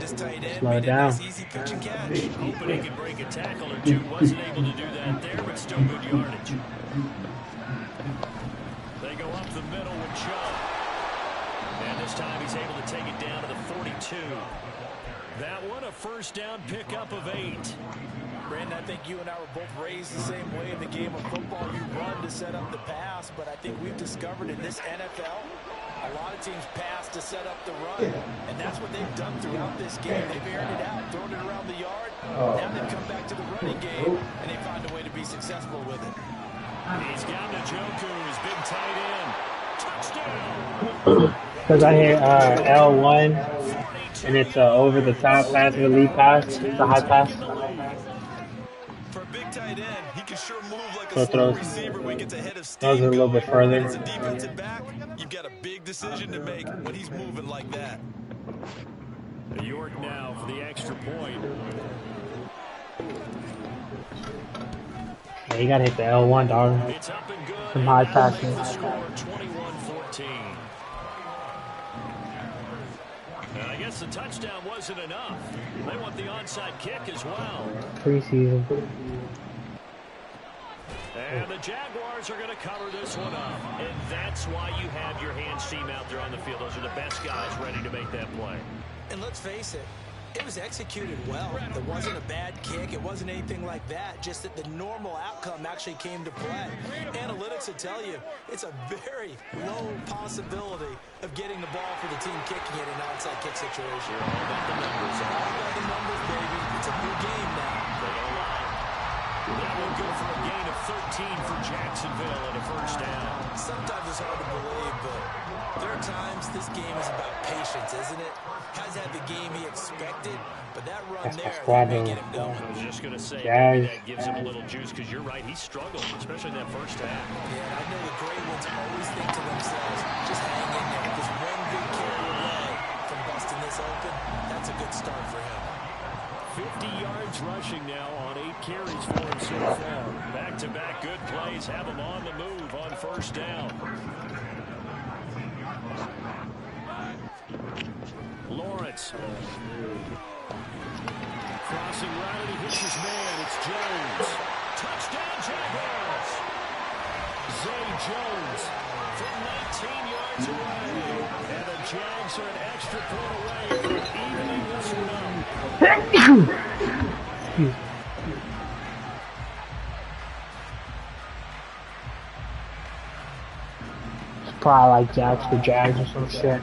Slow it down. Easy pitch and catch. Hoping he could break a tackle or two. Wasn't able to do that there, but still good yardage. They go up the middle with Chubb. And this time he's able to take it down to the 42. That one a first down pickup of 8. Brandon, I think you and I were both raised the same way in the game of football. You run to set up the pass, but I think we've discovered in this NFL, a lot of teams pass to set up the run, and that's what they've done throughout this game. They've aired it out, thrown it around the yard. Now they've come back to the running game, and they find a way to be successful with it. He's got Njoku, his big tight end. Touchdown! Because I hear L1, and it's over the top pass, the lead pass, it's a high pass. For a big tight end, he can sure move like So a slow throws receiver when he gets ahead of steam. throws it a little bit further. As a defensive back, you've got a big decision to make when he's moving like that. York now for the extra point. Yeah, you gotta hit the L1, dog. It's up and good. Some high And passing. the score 21-14. And I guess the touchdown wasn't enough. They want the onside kick as well. Preseason. And the Jaguars are going to cover this one up. And that's why you have your hands team out there on the field. Those are the best guys ready to make that play. And let's face it, it was executed well. It wasn't a bad kick. It wasn't anything like that. Just that the normal outcome actually came to play. Analytics will tell you it's a very low possibility of getting the ball for the team kicking it in an onside kick situation. All about the numbers. All about the numbers, baby. It's a big game now. They don't lie. That will go for a gain of 13 for Jacksonville and a first down. Sometimes it's hard to believe, but there are times this game is about patience, isn't it? Has had the game he expected, but that run That's there squad may though. get him going. I was just going to say, Jazz. maybe that gives him a little juice because you're right, he struggled, especially in that first half. Yeah, and I know the great ones always think to themselves, just hang in there. Just one good carry away from busting this open. That's a good start for him. 50 yards rushing now on 8 carries for him so far. Back-to-back good plays have him on the move on first down. Lawrence. Crossing right, and he hits his man. It's Jones. Touchdown, Jaguars. Zay Jones from 19 yards away. And the Jags are an extra point away from evening this one up. Probably like Jags for Jags or some shit.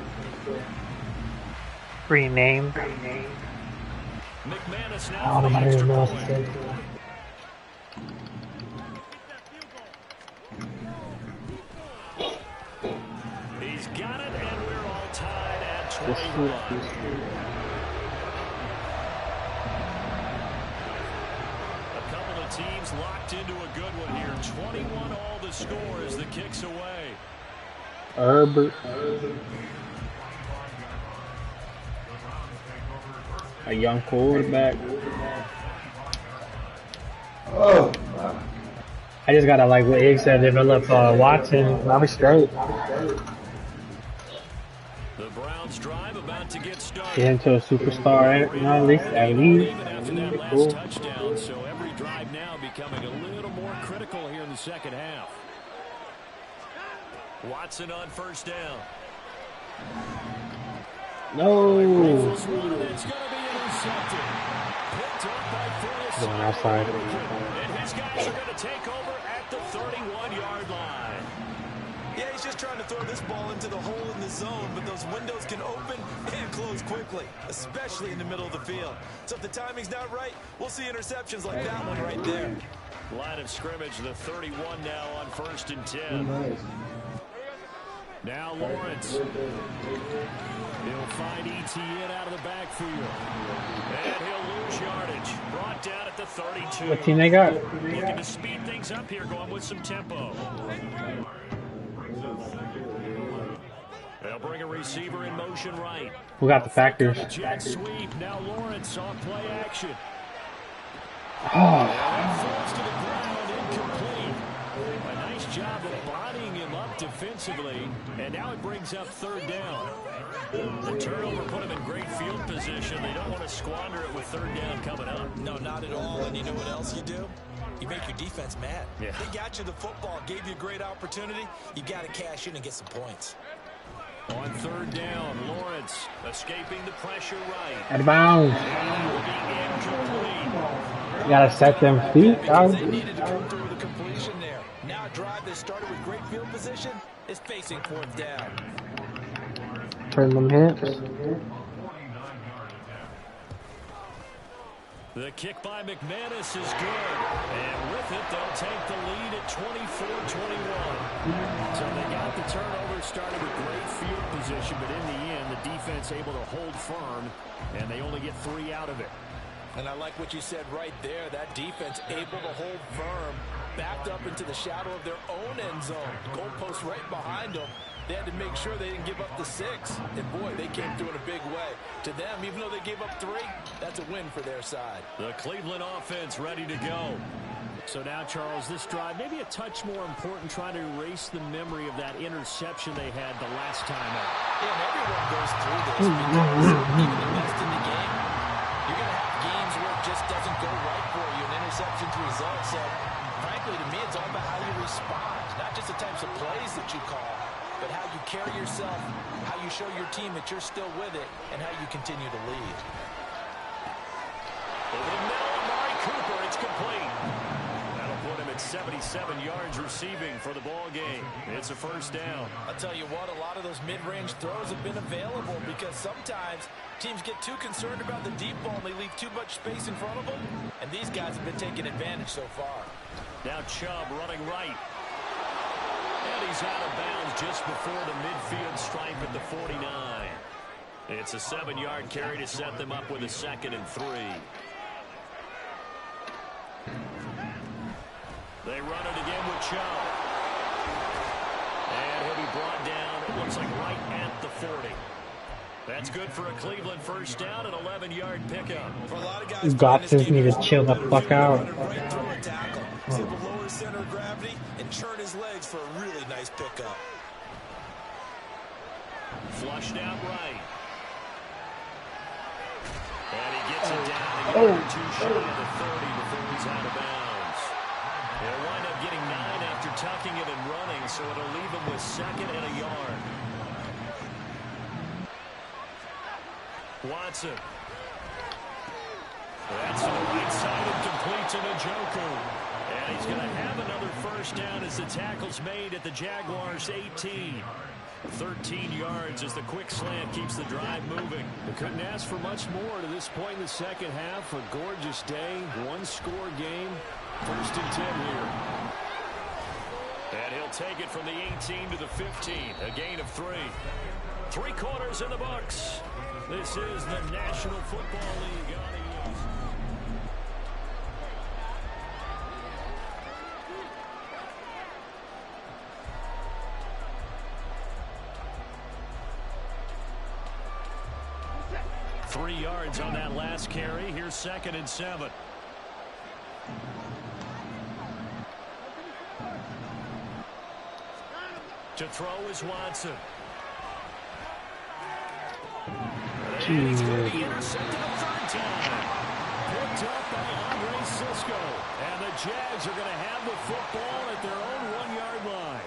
Rename. McManus I now don't for the even know what extra to point. say. He's got it, and we're all tied at 21. A couple of teams locked into a good one here. 21 all the score as the kick's away. Herbert. A young quarterback. Oh, I just gotta like what Iggs said, develop Watson. I'll be straight. The Browns drive drive about to get started. Get into a superstar, you know, at least. Even after that last Cool. touchdown, so every drive now becoming a little more critical here in the second half. Watson on first down. No. It's going to be intercepted. Picked up by Going outside. And his guys are going to take over at the 31-yard line. Yeah, he's just trying to throw this ball into the hole in the zone, but those windows can open and close quickly, especially in the middle of the field. So if the timing's not right, we'll see interceptions like that one right there. Line of scrimmage, the 31 now on 1st and 10. Now Lawrence. He'll find Etienne out of the backfield. And he'll lose yardage. Brought down at the 32. What team they got? Looking to speed things up here, going with some tempo. They'll bring a receiver in motion right. Who got the Packers? Jet sweep. Now Lawrence on play action. Oh. Falls to the ground, incomplete. A nice job of bodying him up defensively, and now it brings up 3rd down. The turnover put him in great field position. They don't want to squander it with 3rd down coming up. No, not at all. And you know what else you do? You make your defense mad. Yeah. They got you the football, gave you a great opportunity. You got to cash in and get some points. On 3rd down, Lawrence escaping the pressure right. Out of bounds. And will be incomplete. You gotta set them feet, dog. They needed to come through with a completion there. Now a drive that started with great field position is facing 4th down. Turn them hips. The kick by McManus is good. And with it, they'll take the lead at 24-21. So they got the turnover, started with great field position, but in the end, the defense able to hold firm, and they only get 3 out of it. And I like what you said right there. That defense able to hold firm, backed up into the shadow of their own end zone. Goalpost right behind them. They had to make sure they didn't give up the 6. And, boy, they came through in a big way. To them, even though they gave up 3, that's a win for their side. The Cleveland offense ready to go. So now, Charles, this drive maybe a touch more important, trying to erase the memory of that interception they had the last time out. Yeah, and everyone goes through this because even the best in the game, you're going to have games where it just doesn't go right for you, and interceptions result. So, frankly, to me, it's all about how you respond, not just the types of plays that you call, but how you carry yourself, how you show your team that you're still with it, and how you continue to lead. Over the middle, Amari Cooper, it's complete. That'll put him at 77 yards receiving for the ball game. It's a 1st down. I'll tell you what, a lot of those mid-range throws have been available because sometimes teams get too concerned about the deep ball and they leave too much space in front of them, and these guys have been taking advantage so far. Now Chubb running right. And he's out of bounds just before the midfield stripe at the 49. It's a 7-yard carry to set them up with a 2nd and 3. They run it again with Chubb. And he'll be brought down, it looks like right at the 40. That's good for a Cleveland 1st down, an 11-yard pickup. For a lot of guys, These boxers need to chill the fuck out. Right through a tackle. He's able to lower center of gravity and churn his legs for a really nice pickup. Flushed out right. And he gets it down. He got 2 shy of the 30 before he's out of bounds. He'll wind up getting 9 after tucking it and running, so it'll leave him with 2nd and a yard. Watson. That's to the right side and complete to Njoku. And he's going to have another 1st down as the tackle's made at the Jaguars' 18. 13 yards as the quick slant keeps the drive moving. They couldn't ask for much more to this point in the second half. A gorgeous day, 1-score game. 1st and 10 here. And he'll take it from the 18 to the 15. A gain of 3. 3 quarters in the books. This is the National Football League on the East. Three yards on that last carry. Here's 2nd and 7. To throw is Watson. And the Jags are going to have the football at their own 1-yard line.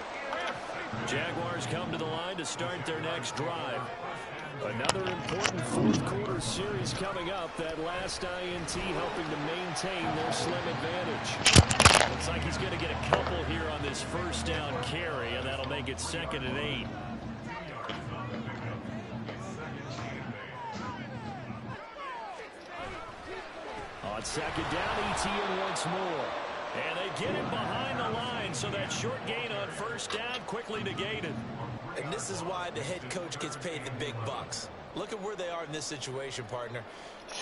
Jaguars come to the line to start their next drive. Another important fourth-quarter series coming up. That last INT helping to maintain their slim advantage. Looks like he's going to get a couple here on this first down carry, and that'll make it 2nd and 8. On 2nd down, ETN once more. And they get it behind the line, so that short gain on 1st down quickly negated. And this is why the head coach gets paid the big bucks. Look at where they are in this situation, partner.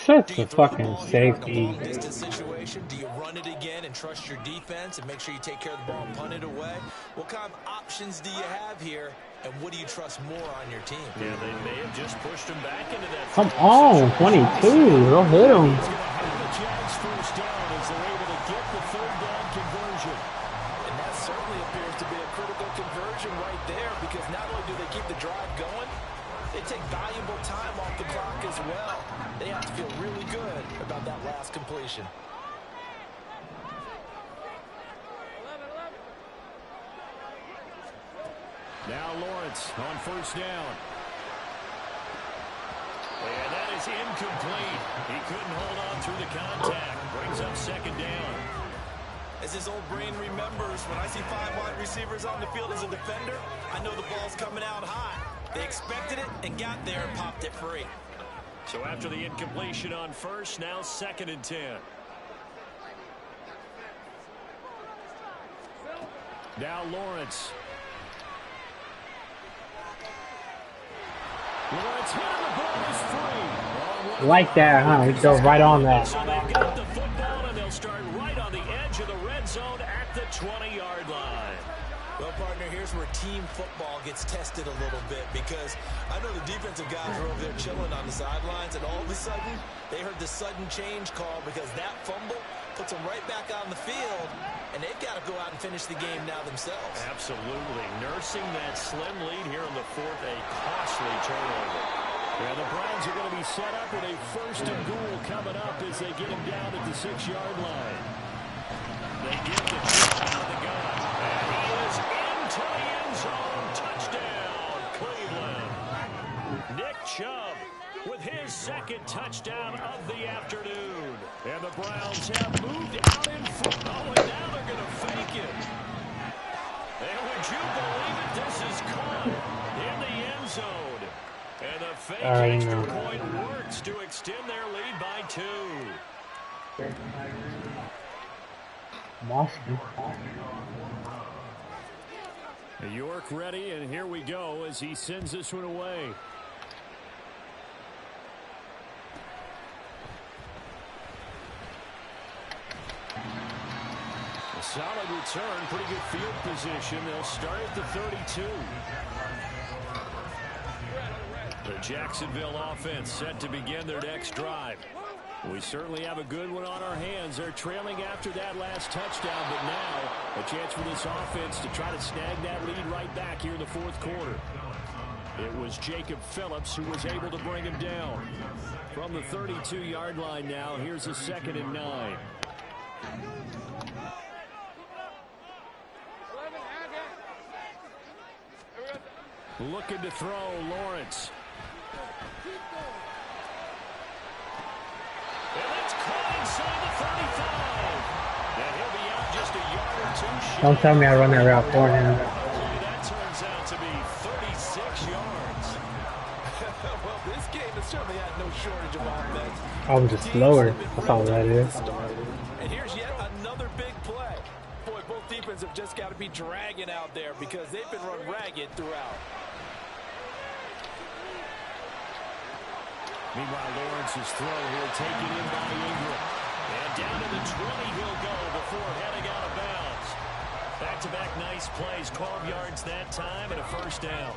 Such a fucking safety. Long distance situation? Do you run it again and trust your defense and make sure you take care of the ball and punt it away? What kind of options do you have here, and what do you trust more on your team? Yeah, they may have just pushed him back into that. Come on, 22. Don't hit him. The Jags first down as they're able to get the 3rd down conversion. And that certainly appears to be a critical conversion right there, because not only do they keep the drive going, they take valuable time off the clock as well. They have to feel really good about that last completion. Now Lawrence on 1st down. And that is incomplete. He couldn't hold on through the contact. Brings up 2nd down. As his old brain remembers, when I see 5 wide receivers on the field as a defender, I know the ball's coming out high. They expected it and got there and popped it free. So after the incompletion on 1st, now 2nd and 10. Now Lawrence. Lawrence hitting the ball is free. Like that, huh? We go right on that. So they've got the football, and they'll start right on the edge of the red zone at the 20-yard line. Well, partner, here's where team football gets tested a little bit, because I know the defensive guys were over there chilling on the sidelines, and all of a sudden, they heard the sudden change call because that fumble puts them right back on the field, and they've got to go out and finish the game now themselves. Absolutely. Nursing that slim lead here in the 4th, a costly turnover. Yeah, the Browns are going to be set up with a 1st and goal coming up as they get him down at the 6-yard line. They give the chip out of the gun. And he is into the end zone. Touchdown, Cleveland. Nick Chubb with his 2nd touchdown of the afternoon. And the Browns have moved out in front. Oh, and now they're going to fake it. And would you believe it? This is caught in the end zone. And the fake extra point works to extend their lead by 2. York ready, and here we go as he sends this one away. A solid return, pretty good field position. They'll start at the 32. The Jacksonville offense set to begin their next drive. We certainly have a good one on our hands. They're trailing after that last touchdown, but now a chance for this offense to try to snag that lead right back here in the 4th quarter. It was Jacob Phillips who was able to bring him down. From the 32-yard line now, here's a 2nd and 9. Looking to throw, Lawrence. And it's caught inside the 35. And he'll be out just a yard or 2 short. Don't tell me I run that route for him. That turns out to be 36 yards. Well, this game has certainly had no shortage of offense. I'm just slower. That's all that is. And here's yet another big play. Boy, both defenses have just got to be dragging out there because they've been run ragged throughout. Meanwhile, Lawrence's throw here taken in by Ingram. And down to the 20 he'll go before heading out of bounds. Back-to-back nice plays, 12 yards that time and a 1st down.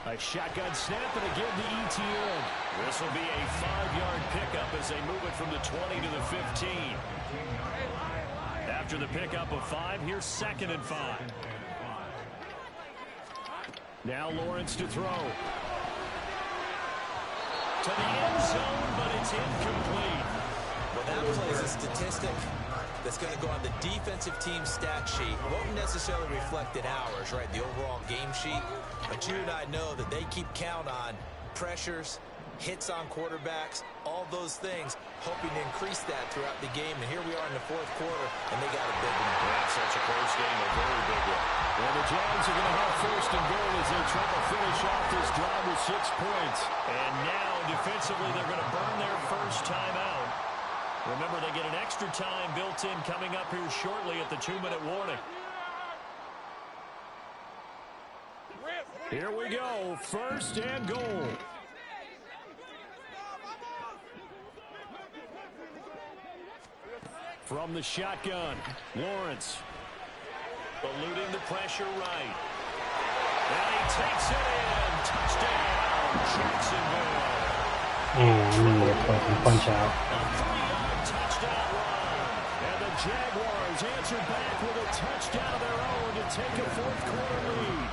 A shotgun snap and again to ETN. This will be a 5-yard pickup as they move it from the 20 to the 15. After the pickup of 5, here's 2nd and 5. Now Lawrence to throw. To the end zone, but it's incomplete. Well, that plays a statistic that's going to go on the defensive team stat sheet. Won't necessarily reflect in ours, right, the overall game sheet. But you and I know that they keep count on pressures, hits on quarterbacks, all those things, hoping to increase that throughout the game. And here we are in the fourth quarter, and they got a big one. Yeah, such a close game, a very big one. Well, the Jags are going to have first and goal as they try to finish off this drive with 6 points. And now, defensively, they're going to burn their first time out. Remember, they get an extra time built in coming up here shortly at the 2-minute warning. Here we go, first and goal. From the shotgun, Lawrence. Eluding the pressure right. And he takes it in. Touchdown, Jacksonville. Man, I need a fucking punch out. A 3-yard touchdown run. And the Jaguars answer back with a touchdown of their own to take a fourth-quarter lead.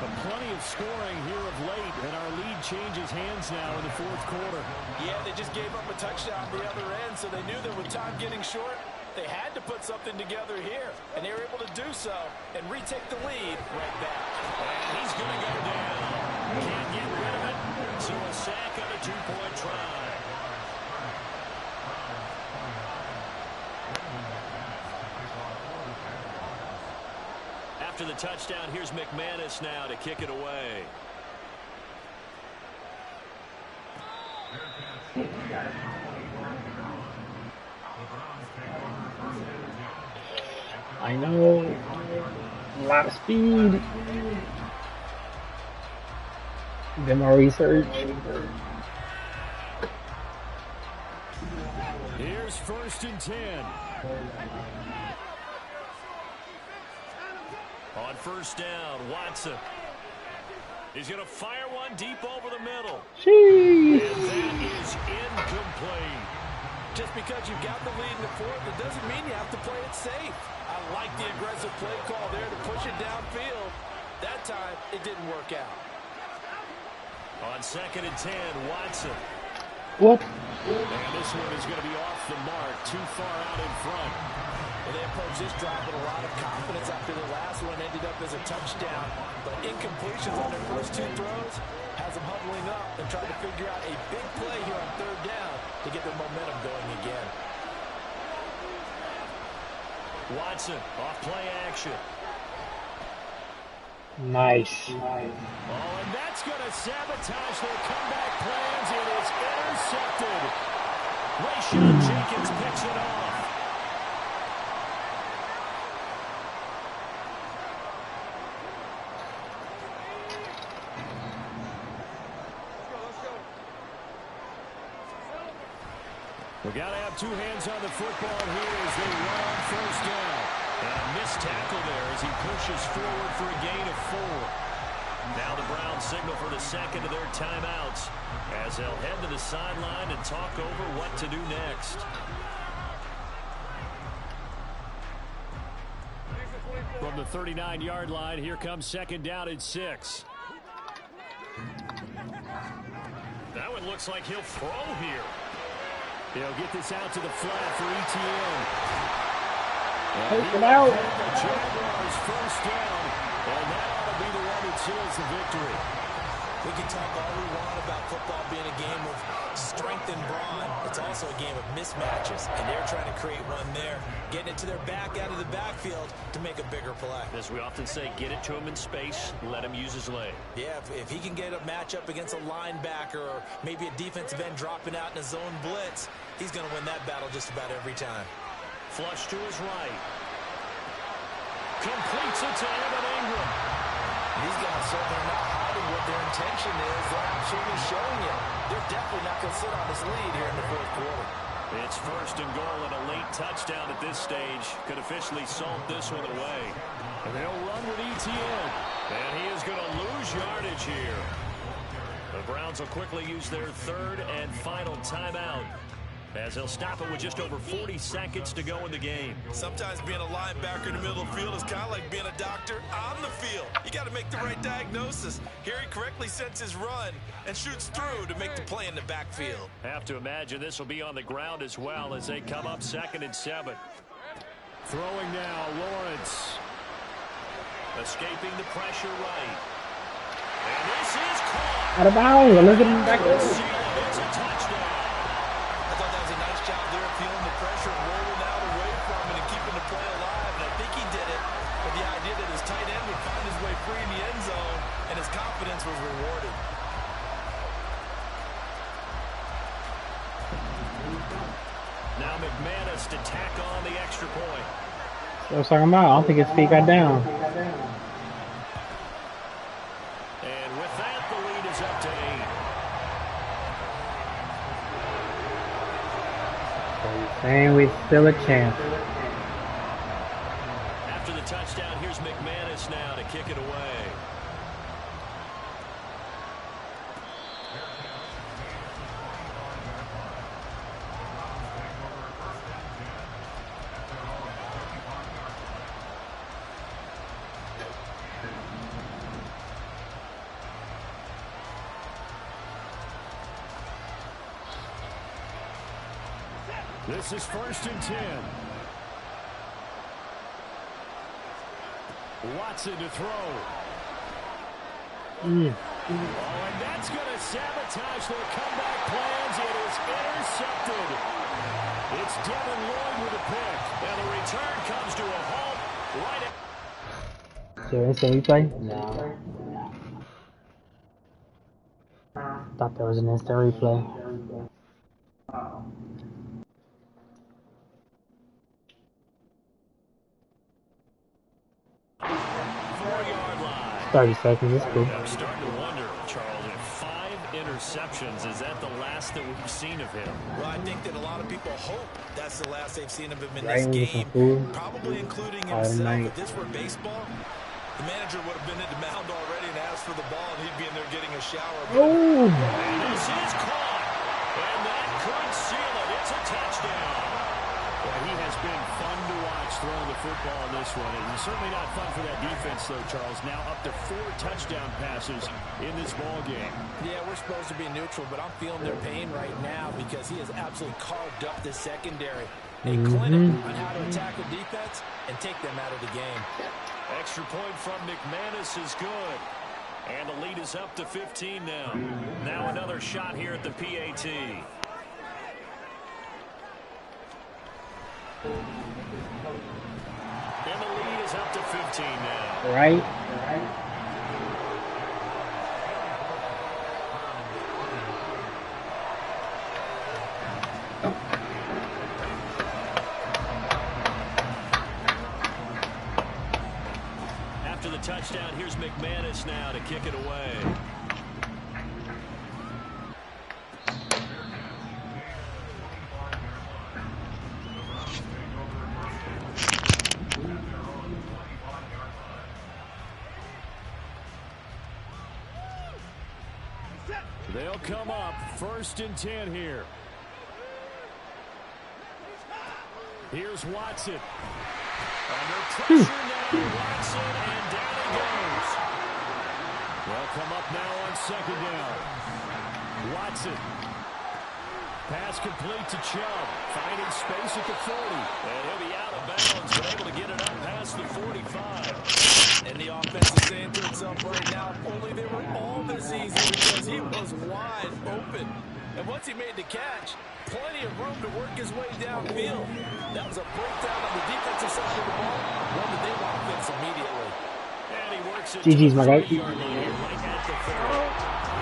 But plenty of scoring here of late, and our lead changes hands now in the fourth quarter. Yeah, they just gave up a touchdown at the other end, so they knew that with time getting short, they had to put something together here, and they were able to do so and retake the lead right back. And he's going to go down. Can't get rid of it, so a sack on a 2-point try. After the touchdown, here's McManus now to kick it away. I know. A lot of speed. Did my research. Here's first and 10. On first down, Watson. He's going to fire one deep over the middle. Jeez. And that is incomplete. Just because you've got the lead in the fourth, it doesn't mean you have to play it safe. I like the aggressive play call there to push it downfield. That time, it didn't work out. On second and 10, Watson. What? And this one is going to be off the mark, too far out in front. Well, they approached this drive with a lot of confidence after the last one ended up as a touchdown. But incompletions on their first 2 throws has them huddling up and trying to figure out a big play here on third down to get their momentum going again. Watson off play action. Nice. Oh, and that's going to sabotage their comeback plans. It is intercepted. Rayshon Jenkins picks it off. We got to have 2 hands on the football here as they run on first down. And a missed tackle there as he pushes forward for a gain of 4. Now the Browns signal for the second of their timeouts as they'll head to the sideline and talk over what to do next. From the 39-yard line, here comes second down and 6. That one looks like he'll throw here. He'll get this out to the flat for ETN. Take it out. The Jaguars first down, and that ought to be the one that seals the victory. We can talk all we want about football being a game of strength and brawn. It's also a game of mismatches, and they're trying to create one there, getting it to their back out of the backfield to make a bigger play. As we often say, get it to him in space, let him use his leg. Yeah, if he can get a matchup against a linebacker or maybe a defensive end dropping out in a zone blitz, he's going to win that battle just about every time. Flush to his right. Completes it to Evan Ingram. These guys certainly are not hiding what their intention is. They're absolutely showing it. They're definitely not going to sit on this lead here in the fourth quarter. It's first and goal and a late touchdown at this stage. Could officially salt this one away. And they'll run with ETN. And he is going to lose yardage here. The Browns will quickly use their third and final timeout As he'll stop it with just over 40 seconds to go in the game. Sometimes being a linebacker in the middle of the field is kind of like being a doctor on the field. You got to make the right diagnosis. Here he correctly sets his run and shoots through to make the play in the backfield. Have to imagine this will be on the ground as well as they come up 2nd and 7. Throwing now, Lawrence. Escaping the pressure right. And this is caught. Out of bounds. Look at him back there. It's a touchdown. I thought that was a nice job there of feeling the pressure and rolling out away from it and keeping the play alive. And I think he did it with the idea that his tight end would find his way free in the end zone, and his confidence was rewarded. Now McManus to tack on the extra point. That's what I was talking about. I don't think his feet got down. And with that, the lead is up to 8. So you're saying we still a chance. After the touchdown, here's McManus now to kick it away. This is 1st and 10. Watson to throw. Oh, and that's going to sabotage their comeback plans. It is intercepted. It's Devin Lloyd with a pick. And the return comes to a halt right at... So instant replay? No. Thought there was an instant replay. Line. 30 seconds, that's cool. I'm starting to wonder, Charles, if 5 interceptions, is that the last that we've seen of him? Well, I think that a lot of people hope that's the last they've seen of him in Right, this game, cool. probably including himself. If this were baseball, the manager would have been at the mound already and asked for the ball, and he'd be in there getting a shower. Oh! And this is caught, and that could seal it. It's a touchdown. Well, he has been fun to watch throwing the football in this one. It's certainly not fun for that defense, though, Charles. Now up to 4 touchdown passes in this ball game. Yeah, we're supposed to be neutral, but I'm feeling their pain right now because he has absolutely carved up the secondary. A clinic on how to attack a defense and take them out of the game. Extra point from McManus is good. And the lead is up to 15 now. Now another shot here at the PAT. And the lead is up to 15 now. Right. After the touchdown, here's McManus now to kick it away. They'll come up 1st and 10 here. Here's Watson. Under pressure now, Watson, and down he goes. They'll come up now on 2nd down. Watson. Pass complete to Chubb. Finding space at the 40. And he'll be out of bounds, but able to get it up past the 45. And the offense is saying to itself right now, if only they were all this easy, because he was wide open. And once he made the catch, plenty of room to work his way downfield. That was a breakdown on the defensive side of the ball, one that they want to fix immediately. And he works it GG's, my guy. right at the 30.